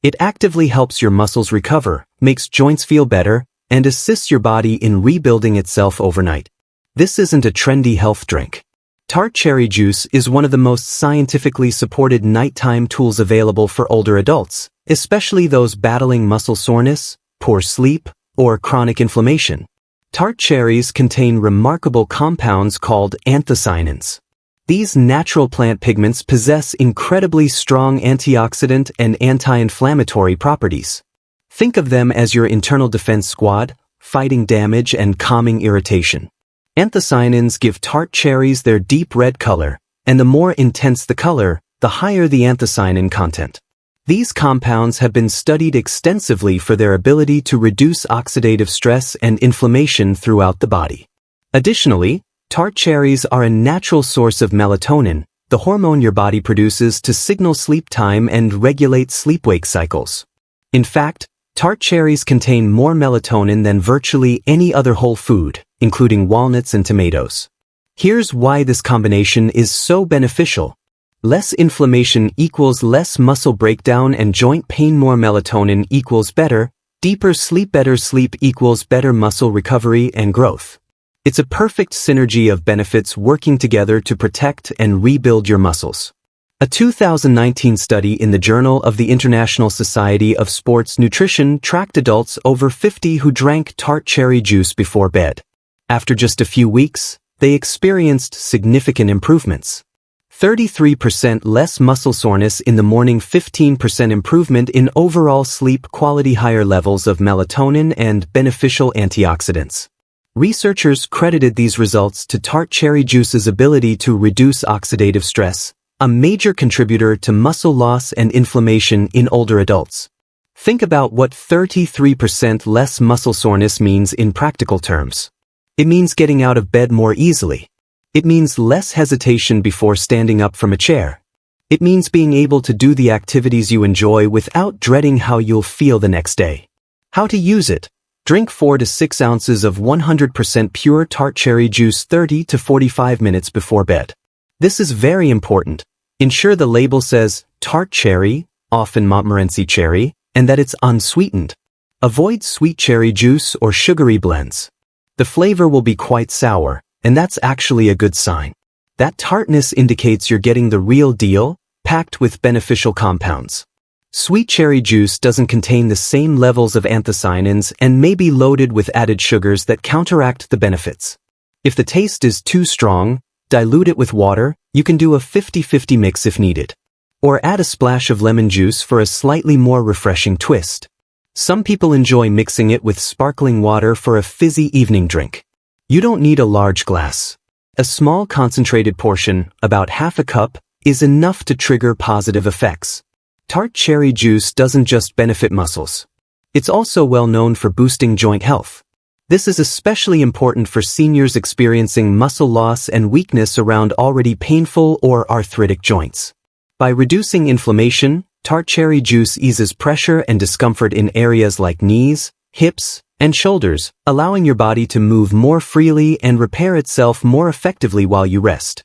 It actively helps your muscles recover, makes joints feel better, and assists your body in rebuilding itself overnight. This isn't a trendy health drink. Tart cherry juice is one of the most scientifically supported nighttime tools available for older adults, especially those battling muscle soreness, poor sleep, or chronic inflammation. Tart cherries contain remarkable compounds called anthocyanins. These natural plant pigments possess incredibly strong antioxidant and anti-inflammatory properties. Think of them as your internal defense squad, fighting damage and calming irritation. Anthocyanins give tart cherries their deep red color, and the more intense the color, the higher the anthocyanin content. These compounds have been studied extensively for their ability to reduce oxidative stress and inflammation throughout the body. Additionally, tart cherries are a natural source of melatonin, the hormone your body produces to signal sleep time and regulate sleep-wake cycles. In fact, tart cherries contain more melatonin than virtually any other whole food, including walnuts and tomatoes. Here's why this combination is so beneficial. Less inflammation equals less muscle breakdown and joint pain. More melatonin equals better, deeper sleep. Better sleep equals better muscle recovery and growth. It's a perfect synergy of benefits working together to protect and rebuild your muscles. A 2019 study in the Journal of the International Society of Sports Nutrition tracked adults over 50 who drank tart cherry juice before bed. After just a few weeks, they experienced significant improvements. 33% less muscle soreness in the morning, 15% improvement in overall sleep quality, higher levels of melatonin and beneficial antioxidants. Researchers credited these results to tart cherry juice's ability to reduce oxidative stress, a major contributor to muscle loss and inflammation in older adults. Think about what 33% less muscle soreness means in practical terms. It means getting out of bed more easily. It means less hesitation before standing up from a chair. It means being able to do the activities you enjoy without dreading how you'll feel the next day. How to use it. Drink 4 to 6 ounces of 100% pure tart cherry juice 30 to 45 minutes before bed. This is very important. Ensure the label says tart cherry, often Montmorency cherry, and that it's unsweetened. Avoid sweet cherry juice or sugary blends. The flavor will be quite sour, and that's actually a good sign. That tartness indicates you're getting the real deal, packed with beneficial compounds. Sweet cherry juice doesn't contain the same levels of anthocyanins and may be loaded with added sugars that counteract the benefits. If the taste is too strong, dilute it with water. You can do a 50-50 mix if needed. Or add a splash of lemon juice for a slightly more refreshing twist. Some people enjoy mixing it with sparkling water for a fizzy evening drink. You don't need a large glass. A small concentrated portion, about half a cup, is enough to trigger positive effects. Tart cherry juice doesn't just benefit muscles. It's also well known for boosting joint health. This is especially important for seniors experiencing muscle loss and weakness around already painful or arthritic joints. By reducing inflammation, tart cherry juice eases pressure and discomfort in areas like knees, hips, and shoulders, allowing your body to move more freely and repair itself more effectively while you rest.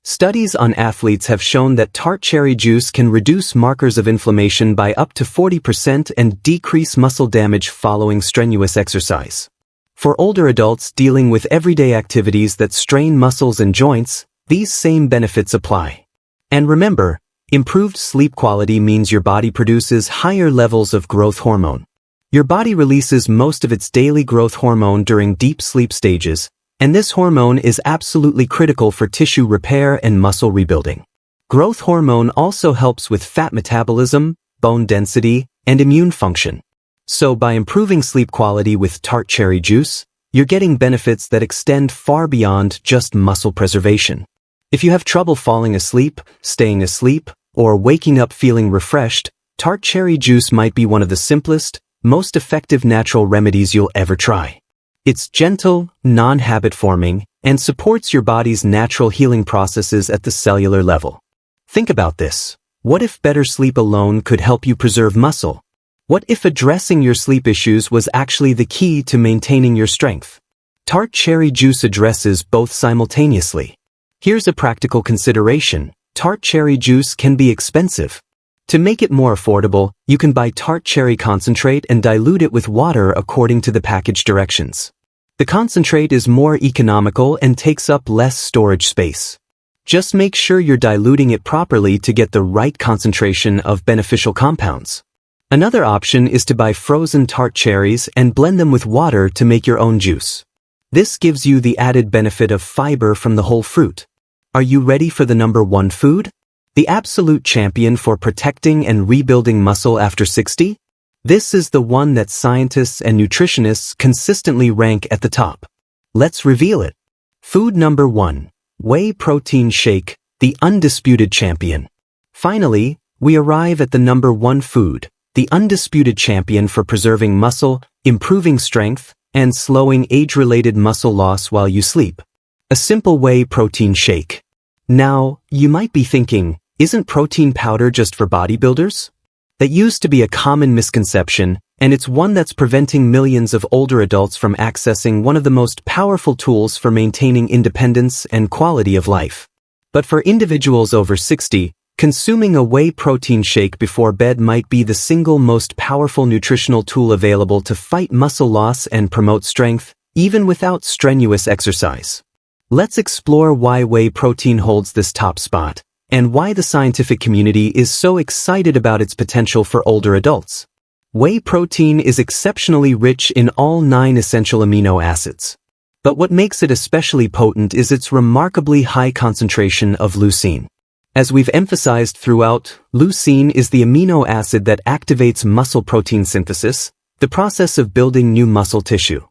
Studies on athletes have shown that tart cherry juice can reduce markers of inflammation by up to 40% and decrease muscle damage following strenuous exercise. For older adults dealing with everyday activities that strain muscles and joints, these same benefits apply. And remember, improved sleep quality means your body produces higher levels of growth hormone. Your body releases most of its daily growth hormone during deep sleep stages, and this hormone is absolutely critical for tissue repair and muscle rebuilding. Growth hormone also helps with fat metabolism, bone density, and immune function. So by improving sleep quality with tart cherry juice, you're getting benefits that extend far beyond just muscle preservation. If you have trouble falling asleep, staying asleep, or waking up feeling refreshed, tart cherry juice might be one of the simplest, most effective natural remedies you'll ever try. It's gentle, non-habit forming, and supports your body's natural healing processes at the cellular level. Think about this. What if better sleep alone could help you preserve muscle? What if addressing your sleep issues was actually the key to maintaining your strength? Tart cherry juice addresses both simultaneously. Here's a practical consideration. Tart cherry juice can be expensive. To make it more affordable, you can buy tart cherry concentrate and dilute it with water according to the package directions. The concentrate is more economical and takes up less storage space. Just make sure you're diluting it properly to get the right concentration of beneficial compounds. Another option is to buy frozen tart cherries and blend them with water to make your own juice. This gives you the added benefit of fiber from the whole fruit. Are you ready for the number one food? The absolute champion for protecting and rebuilding muscle after 60? This is the one that scientists and nutritionists consistently rank at the top. Let's reveal it. Food number 1. Whey Protein Shake, the undisputed champion. Finally, we arrive at the number 1 food, the undisputed champion for preserving muscle, improving strength, and slowing age-related muscle loss while you sleep. A simple whey protein shake. Now, you might be thinking, isn't protein powder just for bodybuilders? That used to be a common misconception, and it's one that's preventing millions of older adults from accessing one of the most powerful tools for maintaining independence and quality of life. But for individuals over 60, consuming a whey protein shake before bed might be the single most powerful nutritional tool available to fight muscle loss and promote strength, even without strenuous exercise. Let's explore why whey protein holds this top spot, and why the scientific community is so excited about its potential for older adults. Whey protein is exceptionally rich in all 9 essential amino acids. But what makes it especially potent is its remarkably high concentration of leucine. As we've emphasized throughout, leucine is the amino acid that activates muscle protein synthesis, the process of building new muscle tissue.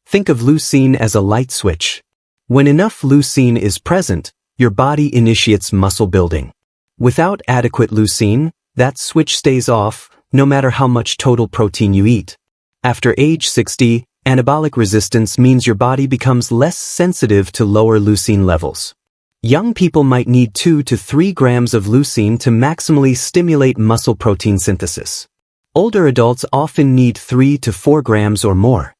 Think of leucine as a light switch. When enough leucine is present, your body initiates muscle building. Without adequate leucine, that switch stays off, no matter how much total protein you eat. After age 60, anabolic resistance means your body becomes less sensitive to lower leucine levels. Young people might need 2 to 3 grams of leucine to maximally stimulate muscle protein synthesis. Older adults often need 3 to 4 grams or more.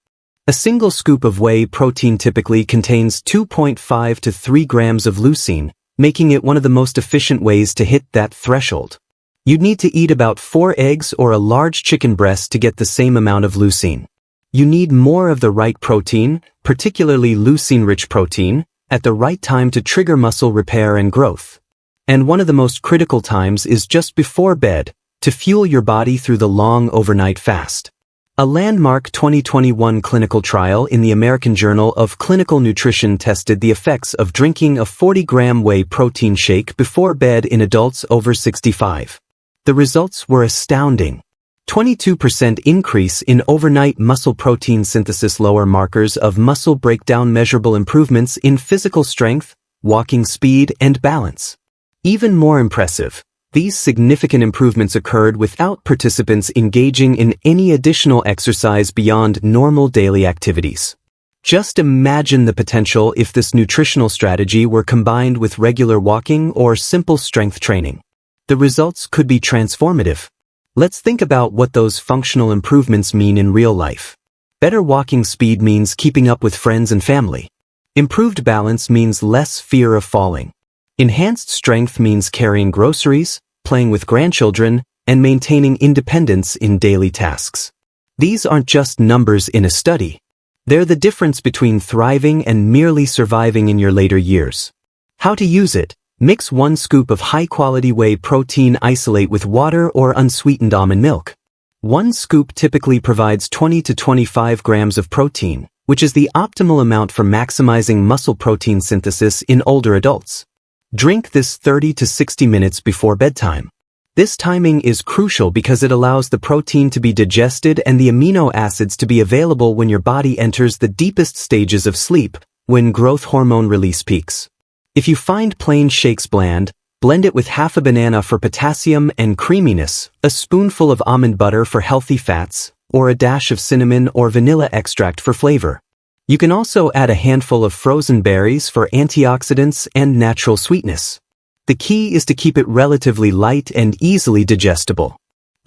A single scoop of whey protein typically contains 2.5 to 3 grams of leucine, making it one of the most efficient ways to hit that threshold. You'd need to eat about 4 eggs or a large chicken breast to get the same amount of leucine. You need more of the right protein, particularly leucine-rich protein, at the right time to trigger muscle repair and growth. And one of the most critical times is just before bed, to fuel your body through the long overnight fast. A landmark 2021 clinical trial in the American Journal of Clinical Nutrition tested the effects of drinking a 40-gram whey protein shake before bed in adults over 65. The results were astounding. 22% increase in overnight muscle protein synthesis, lower markers of muscle breakdown, measurable improvements in physical strength, walking speed, and balance. Even more impressive, these significant improvements occurred without participants engaging in any additional exercise beyond normal daily activities. Just imagine the potential if this nutritional strategy were combined with regular walking or simple strength training. The results could be transformative. Let's think about what those functional improvements mean in real life. Better walking speed means keeping up with friends and family. Improved balance means less fear of falling. Enhanced strength means carrying groceries, playing with grandchildren, and maintaining independence in daily tasks. These aren't just numbers in a study. They're the difference between thriving and merely surviving in your later years. How to use it? Mix 1 scoop of high-quality whey protein isolate with water or unsweetened almond milk. 1 scoop typically provides 20 to 25 grams of protein, which is the optimal amount for maximizing muscle protein synthesis in older adults. Drink this 30 to 60 minutes before bedtime. This timing is crucial because it allows the protein to be digested and the amino acids to be available when your body enters the deepest stages of sleep, when growth hormone release peaks. If you find plain shakes bland, blend it with half a banana for potassium and creaminess, a spoonful of almond butter for healthy fats, or a dash of cinnamon or vanilla extract for flavor. You can also add a handful of frozen berries for antioxidants and natural sweetness. The key is to keep it relatively light and easily digestible.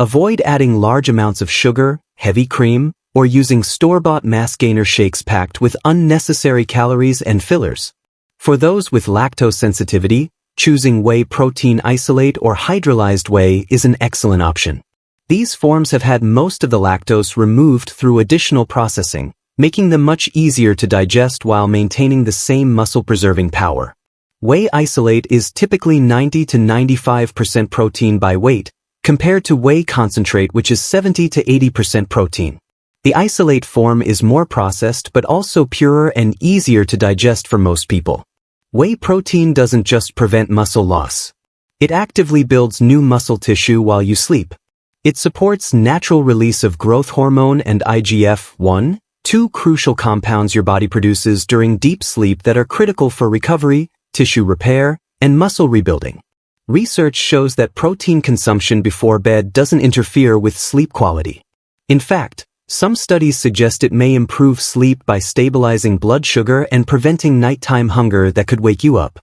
Avoid adding large amounts of sugar, heavy cream, or using store-bought mass gainer shakes packed with unnecessary calories and fillers. For those with lactose sensitivity, choosing whey protein isolate or hydrolyzed whey is an excellent option. These forms have had most of the lactose removed through additional processing, making them much easier to digest while maintaining the same muscle-preserving power. Whey isolate is typically 90 to 95% protein by weight, compared to whey concentrate which is 70 to 80% protein. The isolate form is more processed but also purer and easier to digest for most people. Whey protein doesn't just prevent muscle loss. It actively builds new muscle tissue while you sleep. It supports natural release of growth hormone and IGF-1, 2 crucial compounds your body produces during deep sleep that are critical for recovery, tissue repair, and muscle rebuilding. Research shows that protein consumption before bed doesn't interfere with sleep quality. In fact, some studies suggest it may improve sleep by stabilizing blood sugar and preventing nighttime hunger that could wake you up.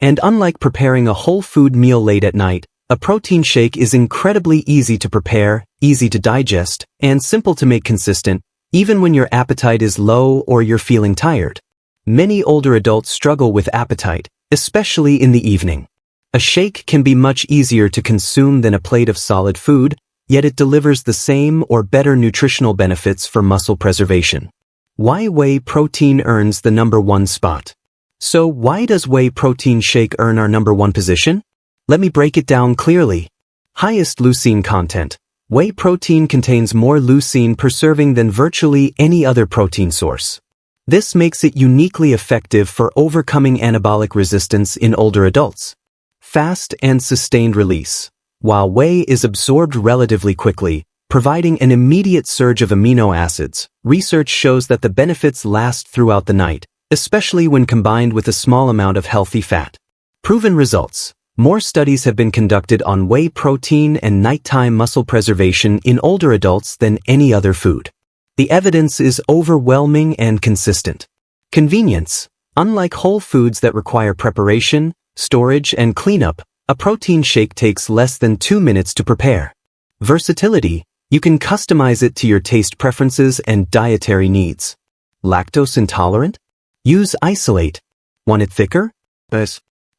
And unlike preparing a whole food meal late at night, a protein shake is incredibly easy to prepare, easy to digest, and simple to make consistent, even when your appetite is low or you're feeling tired. Many older adults struggle with appetite, especially in the evening. A shake can be much easier to consume than a plate of solid food, yet it delivers the same or better nutritional benefits for muscle preservation. Why whey protein earns the number 1 spot? So why does whey protein shake earn our number 1 position? Let me break it down clearly. Highest leucine content. Whey protein contains more leucine per serving than virtually any other protein source. This makes it uniquely effective for overcoming anabolic resistance in older adults. Fast and sustained release. While whey is absorbed relatively quickly, providing an immediate surge of amino acids, research shows that the benefits last throughout the night, especially when combined with a small amount of healthy fat. Proven results. More studies have been conducted on whey protein and nighttime muscle preservation in older adults than any other food. The evidence is overwhelming and consistent. Convenience. Unlike whole foods that require preparation, storage, and cleanup, a protein shake takes less than 2 minutes to prepare. Versatility. You can customize it to your taste preferences and dietary needs. Lactose intolerant? Use isolate. Want it thicker?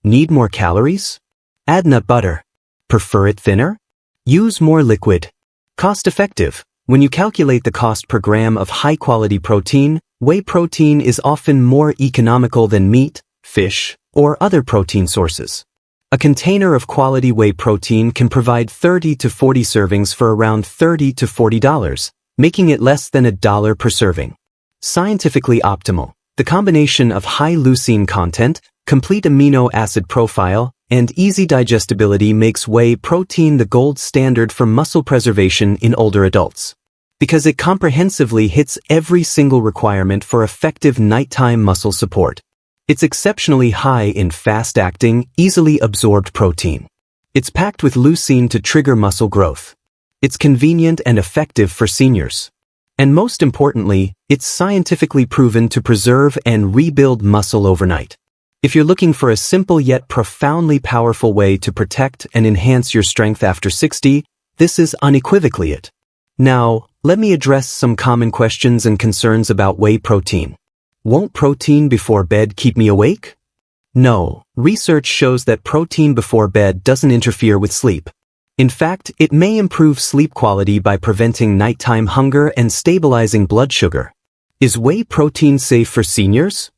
Need more calories? Add nut butter. Prefer it thinner? Use more liquid. Cost effective. When you calculate the cost per gram of high-quality protein, whey protein is often more economical than meat, fish, or other protein sources. A container of quality whey protein can provide 30 to 40 servings for around $30 to $40, making it less than $1 per serving. Scientifically optimal. The combination of high leucine content, complete amino acid profile, and easy digestibility makes whey protein the gold standard for muscle preservation in older adults. Because it comprehensively hits every single requirement for effective nighttime muscle support. It's exceptionally high in fast-acting, easily absorbed protein. It's packed with leucine to trigger muscle growth. It's convenient and effective for seniors. And most importantly, it's scientifically proven to preserve and rebuild muscle overnight. If you're looking for a simple yet profoundly powerful way to protect and enhance your strength after 60, this is unequivocally it. Now, let me address some common questions and concerns about whey protein. Won't protein before bed keep me awake? No, research shows that protein before bed doesn't interfere with sleep. In fact, it may improve sleep quality by preventing nighttime hunger and stabilizing blood sugar. Is whey protein safe for seniors?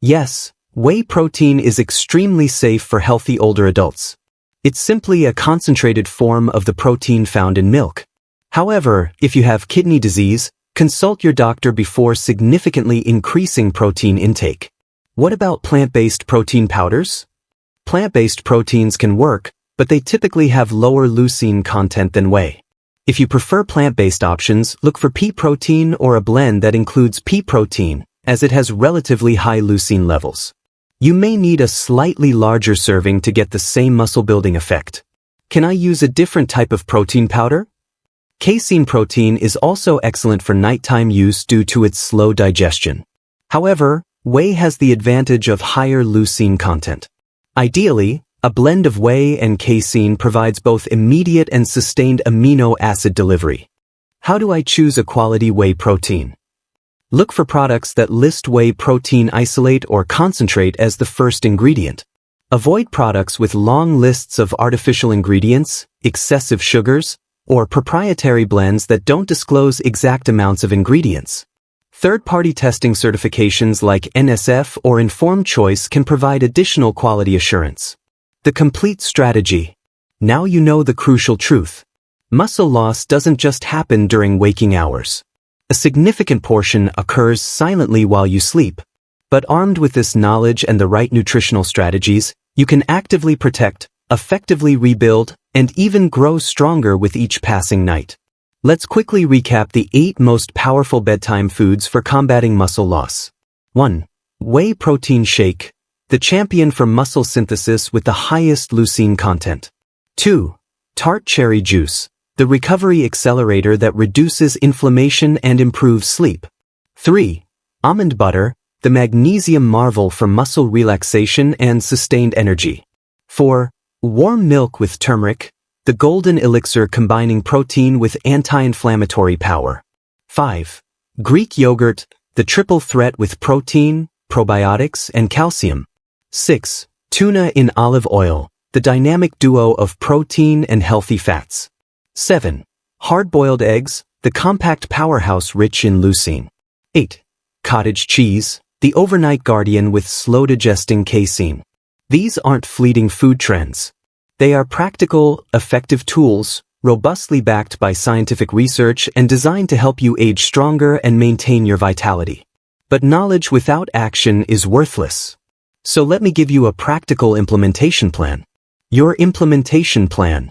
Yes, whey protein is extremely safe for healthy older adults. It's simply a concentrated form of the protein found in milk. However, if you have kidney disease, consult your doctor before significantly increasing protein intake. What about plant-based protein powders? Plant-based proteins can work, but they typically have lower leucine content than whey. If you prefer plant-based options, look for pea protein or a blend that includes pea protein, as it has relatively high leucine levels. You may need a slightly larger serving to get the same muscle-building effect. Can I use a different type of protein powder? Casein protein is also excellent for nighttime use due to its slow digestion. However, whey has the advantage of higher leucine content. Ideally, a blend of whey and casein provides both immediate and sustained amino acid delivery. How do I choose a quality whey protein? Look for products that list whey protein isolate or concentrate as the first ingredient. Avoid products with long lists of artificial ingredients, excessive sugars, or proprietary blends that don't disclose exact amounts of ingredients. Third-party testing certifications like NSF or Informed Choice can provide additional quality assurance. The complete strategy. Now you know the crucial truth. Muscle loss doesn't just happen during waking hours. A significant portion occurs silently while you sleep. But armed with this knowledge and the right nutritional strategies, you can actively protect, effectively rebuild, and even grow stronger with each passing night. Let's quickly recap the 8 most powerful bedtime foods for combating muscle loss. 1. Whey Protein Shake, the champion for muscle synthesis with the highest leucine content. 2. Tart cherry juice, the recovery accelerator that reduces inflammation and improves sleep. 3. Almond butter, the magnesium marvel for muscle relaxation and sustained energy. 4. Warm milk with turmeric, the golden elixir combining protein with anti-inflammatory power. 5. Greek yogurt, the triple threat with protein, probiotics, and calcium. 6. Tuna in olive oil, the dynamic duo of protein and healthy fats. 7. Hard-boiled eggs, the compact powerhouse rich in leucine. 8. Cottage cheese, the overnight guardian with slow-digesting casein. These aren't fleeting food trends. They are practical, effective tools, robustly backed by scientific research and designed to help you age stronger and maintain your vitality. But knowledge without action is worthless. So let me give you a practical implementation plan. Your implementation plan.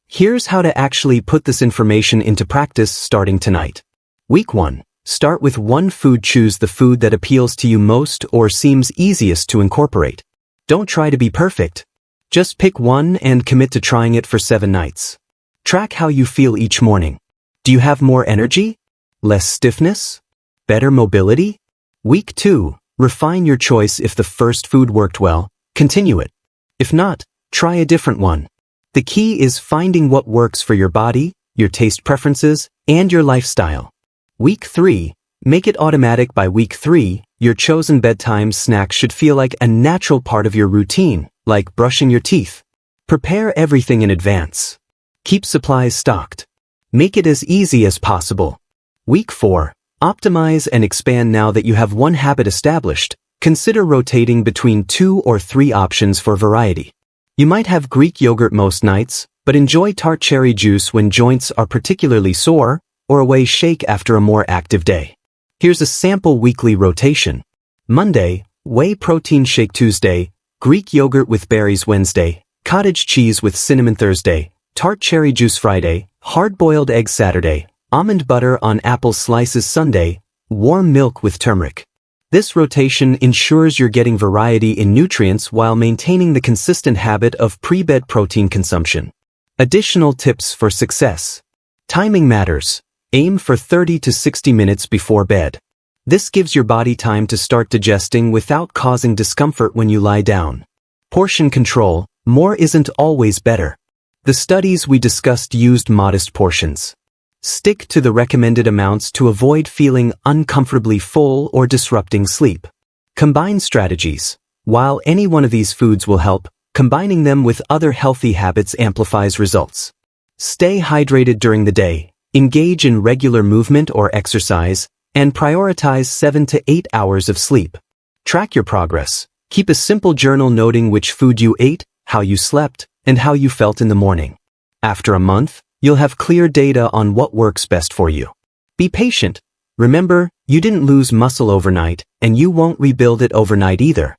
Here's how to actually put this information into practice starting tonight. Week 1. Start with one food. Choose the food that appeals to you most or seems easiest to incorporate. Don't try to be perfect. Just pick one and commit to trying it for 7 nights. Track how you feel each morning. Do you have more energy? Less stiffness? Better mobility? Week 2. Refine your choice. If the first food worked well, continue it. If not, try a different one. The key is finding what works for your body, your taste preferences, and your lifestyle. Week 3. Make it automatic. By week 3, your chosen bedtime snack should feel like a natural part of your routine, like brushing your teeth. Prepare everything in advance. Keep supplies stocked. Make it as easy as possible. Week 4. Optimize and expand. Now that you have one habit established, consider rotating between 2 or 3 options for variety. You might have Greek yogurt most nights, but enjoy tart cherry juice when joints are particularly sore, or a whey shake after a more active day. Here's a sample weekly rotation. Monday, whey protein shake. Tuesday, Greek yogurt with berries. Wednesday, cottage cheese with cinnamon. Thursday, tart cherry juice. Friday, hard-boiled egg. Saturday, almond butter on apple slices. Sunday, warm milk with turmeric. This rotation ensures you're getting variety in nutrients while maintaining the consistent habit of pre-bed protein consumption. Additional tips for success. Timing matters. Aim for 30 to 60 minutes before bed. This gives your body time to start digesting without causing discomfort when you lie down. Portion control. More isn't always better. The studies we discussed used modest portions. Stick to the recommended amounts to avoid feeling uncomfortably full or disrupting sleep. Combine strategies. While any one of these foods will help, combining them with other healthy habits amplifies results. Stay hydrated during the day, engage in regular movement or exercise, and prioritize 7 to 8 hours of sleep. Track your progress. Keep a simple journal noting which food you ate, how you slept, and how you felt in the morning. After a month, you'll have clear data on what works best for you. Be patient. Remember, you didn't lose muscle overnight, and you won't rebuild it overnight either.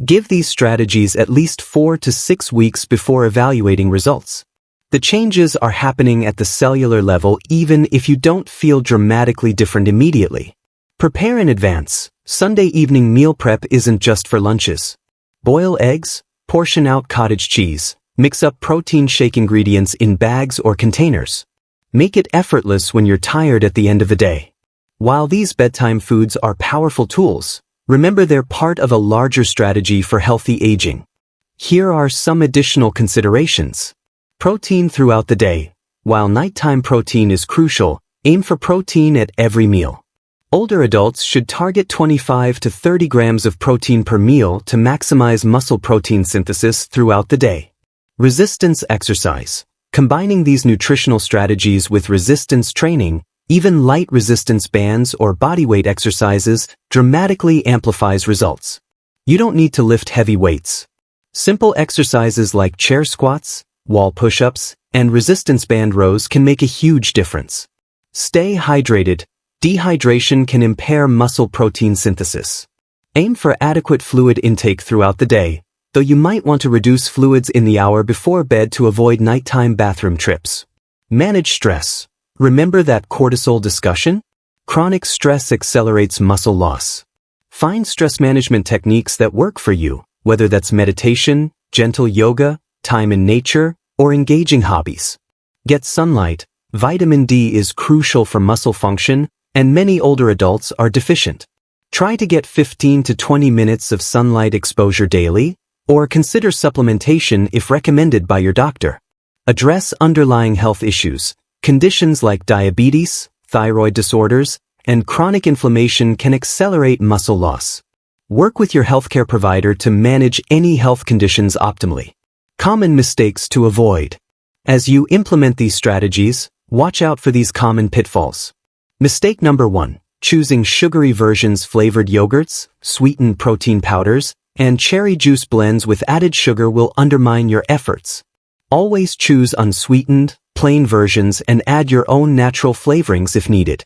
Give these strategies at least 4 to 6 weeks before evaluating results. The changes are happening at the cellular level even if you don't feel dramatically different immediately. Prepare in advance. Sunday evening meal prep isn't just for lunches. Boil eggs, portion out cottage cheese, mix up protein shake ingredients in bags or containers. Make it effortless when you're tired at the end of the day. While these bedtime foods are powerful tools, remember they're part of a larger strategy for healthy aging. Here are some additional considerations. Protein throughout the day. While nighttime protein is crucial, aim for protein at every meal. Older adults should target 25 to 30 grams of protein per meal to maximize muscle protein synthesis throughout the day. Resistance exercise. Combining these nutritional strategies with resistance training, even light resistance bands or bodyweight exercises, dramatically amplifies results. You don't need to lift heavy weights. Simple exercises like chair squats, wall push-ups, and resistance band rows can make a huge difference. Stay hydrated. Dehydration can impair muscle protein synthesis. Aim for adequate fluid intake throughout the day, though you might want to reduce fluids in the hour before bed to avoid nighttime bathroom trips. Manage stress. Remember that cortisol discussion? Chronic stress accelerates muscle loss. Find stress management techniques that work for you, whether that's meditation, gentle yoga, time in nature, or engaging hobbies. Get sunlight. Vitamin D is crucial for muscle function, and many older adults are deficient. Try to get 15 to 20 minutes of sunlight exposure daily, or consider supplementation if recommended by your doctor. Address underlying health issues. Conditions like diabetes, thyroid disorders, and chronic inflammation can accelerate muscle loss. Work with your healthcare provider to manage any health conditions optimally. Common mistakes to avoid. As you implement these strategies, watch out for these common pitfalls. Mistake number 1. Choosing sugary versions, flavored yogurts, sweetened protein powders, and cherry juice blends with added sugar will undermine your efforts. Always choose unsweetened, plain versions and add your own natural flavorings if needed.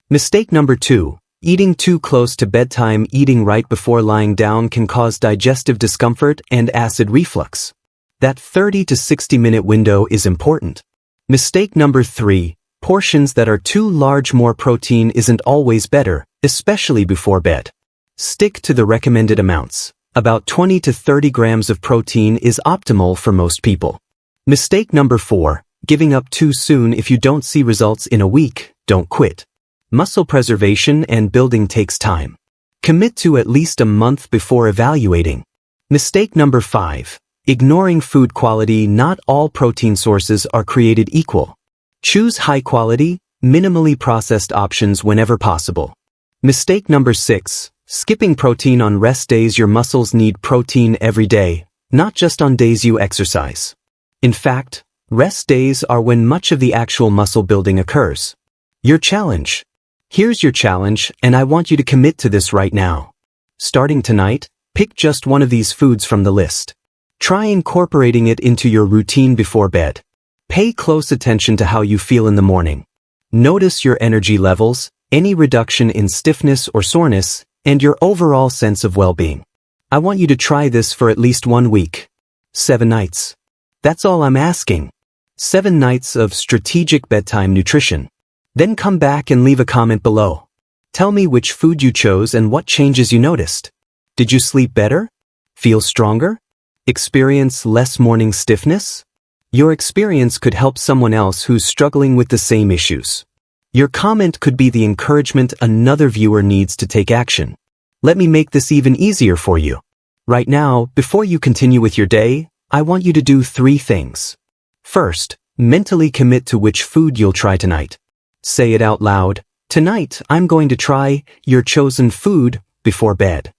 Mistake number 2. Eating too close to bedtime. Eating right before lying down can cause digestive discomfort and acid reflux. That 30 to 60-minute window is important. Mistake number 3. Portions that are too large. More protein isn't always better, especially before bed. Stick to the recommended amounts. About 20 to 30 grams of protein is optimal for most people. Mistake number 4. Giving up too soon. If you don't see results in a week, don't quit. Muscle preservation and building takes time. Commit to at least a month before evaluating. Mistake number 5. Ignoring food quality. Not all protein sources are created equal. Choose high-quality, minimally processed options whenever possible. Mistake number 6. Skipping protein on rest days. Your muscles need protein every day, not just on days you exercise. In fact, rest days are when much of the actual muscle building occurs. Your challenge. Here's your challenge, and I want you to commit to this right now. Starting tonight, pick just one of these foods from the list. Try incorporating it into your routine before bed. Pay close attention to how you feel in the morning. Notice your energy levels, any reduction in stiffness or soreness, and your overall sense of well-being. I want you to try this for at least 1 week. 7 nights. That's all I'm asking. 7 nights of strategic bedtime nutrition. Then come back and leave a comment below. Tell me which food you chose and what changes you noticed. Did you sleep better? Feel stronger? Experience less morning stiffness? Your experience could help someone else who's struggling with the same issues. Your comment could be the encouragement another viewer needs to take action. Let me make this even easier for you. Right now, before you continue with your day, I want you to do 3 things. First, mentally commit to which food you'll try tonight. Say it out loud. Tonight, I'm going to try your chosen food before bed.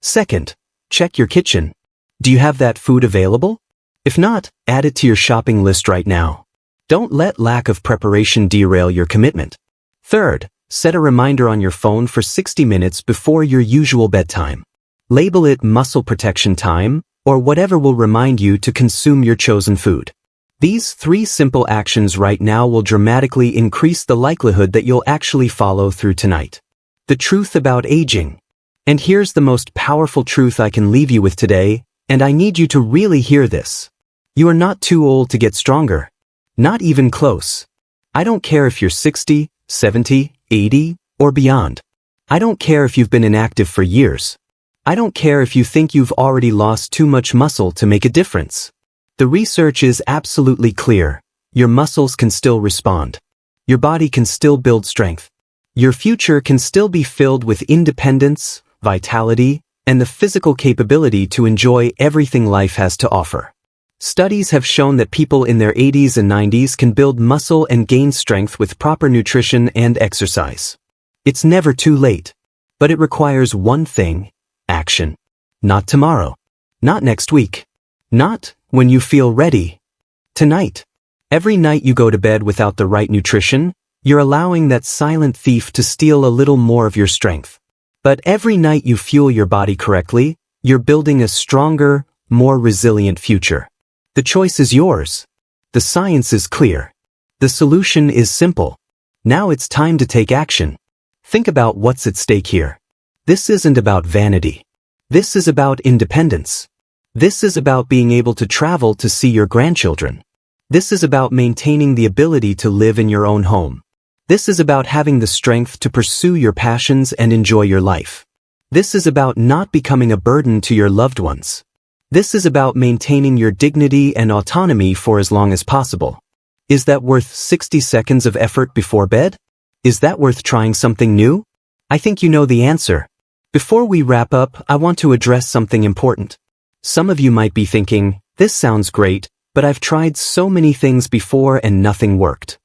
Second, Check your kitchen. Do you have that food available? If not, add it to your shopping list right now. Don't let lack of preparation derail your commitment. Third, set a reminder on your phone for 60 minutes before your usual bedtime. Label it muscle protection time, or whatever will remind you to consume your chosen food. These 3 simple actions right now will dramatically increase the likelihood that you'll actually follow through tonight. The truth about aging. And here's the most powerful truth I can leave you with today, and I need you to really hear this. You are not too old to get stronger. Not even close. I don't care if you're 60, 70, 80, or beyond. I don't care if you've been inactive for years. I don't care if you think you've already lost too much muscle to make a difference. The research is absolutely clear. Your muscles can still respond. Your body can still build strength. Your future can still be filled with independence, vitality, and the physical capability to enjoy everything life has to offer. Studies have shown that people in their 80s and 90s can build muscle and gain strength with proper nutrition and exercise. It's never too late. But it requires one thing: action. Not tomorrow. Not next week. Not when you feel ready. Tonight. Every night you go to bed without the right nutrition, you're allowing that silent thief to steal a little more of your strength. But every night you fuel your body correctly, you're building a stronger, more resilient future. The choice is yours. The science is clear. The solution is simple. Now it's time to take action. Think about what's at stake here. This isn't about vanity. This is about independence. This is about being able to travel to see your grandchildren. This is about maintaining the ability to live in your own home. This is about having the strength to pursue your passions and enjoy your life. This is about not becoming a burden to your loved ones. This is about maintaining your dignity and autonomy for as long as possible. Is that worth 60 seconds of effort before bed? Is that worth trying something new? I think you know the answer. Before we wrap up, I want to address something important. Some of you might be thinking, this sounds great, but I've tried so many things before and nothing worked.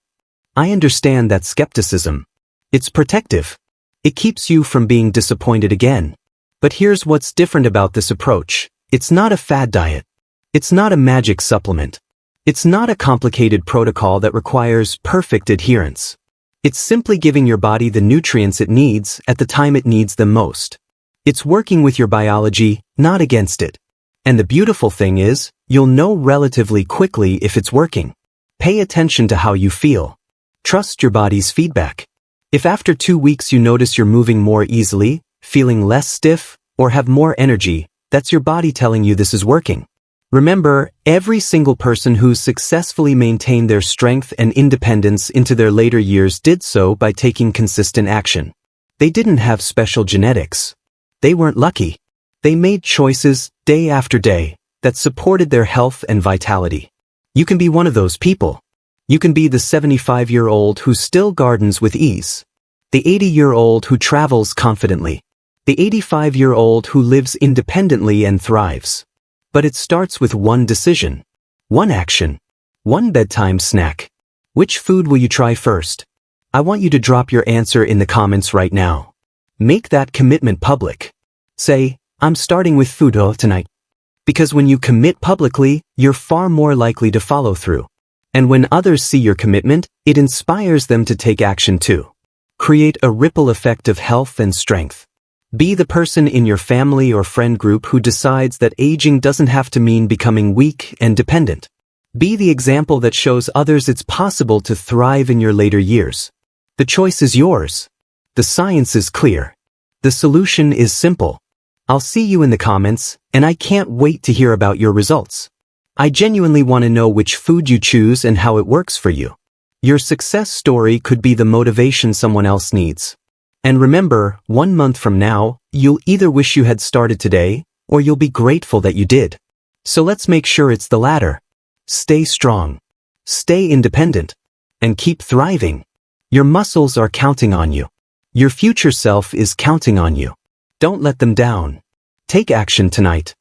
I understand that skepticism. It's protective. It keeps you from being disappointed again. But here's what's different about this approach. It's not a fad diet. It's not a magic supplement. It's not a complicated protocol that requires perfect adherence. It's simply giving your body the nutrients it needs at the time it needs them most. It's working with your biology, not against it. And the beautiful thing is, you'll know relatively quickly if it's working. Pay attention to how you feel. Trust your body's feedback. If after 2 weeks you notice you're moving more easily, feeling less stiff, or have more energy, that's your body telling you this is working. Remember, every single person who's successfully maintained their strength and independence into their later years did so by taking consistent action. They didn't have special genetics. They weren't lucky. They made choices, day after day, that supported their health and vitality. You can be one of those people. You can be the 75-year-old who still gardens with ease. The 80-year-old who travels confidently. The 85-year-old who lives independently and thrives. But it starts with one decision. One action. One bedtime snack. Which food will you try first? I want you to drop your answer in the comments right now. Make that commitment public. Say, I'm starting with food tonight. Because when you commit publicly, you're far more likely to follow through. And when others see your commitment, it inspires them to take action too. Create a ripple effect of health and strength. Be the person in your family or friend group who decides that aging doesn't have to mean becoming weak and dependent. Be the example that shows others it's possible to thrive in your later years. The choice is yours. The science is clear. The solution is simple. I'll see you in the comments, and I can't wait to hear about your results. I genuinely want to know which food you choose and how it works for you. Your success story could be the motivation someone else needs. And remember, 1 month from now, you'll either wish you had started today, or you'll be grateful that you did. So let's make sure it's the latter. Stay strong. Stay independent. And keep thriving. Your muscles are counting on you. Your future self is counting on you. Don't let them down. Take action tonight.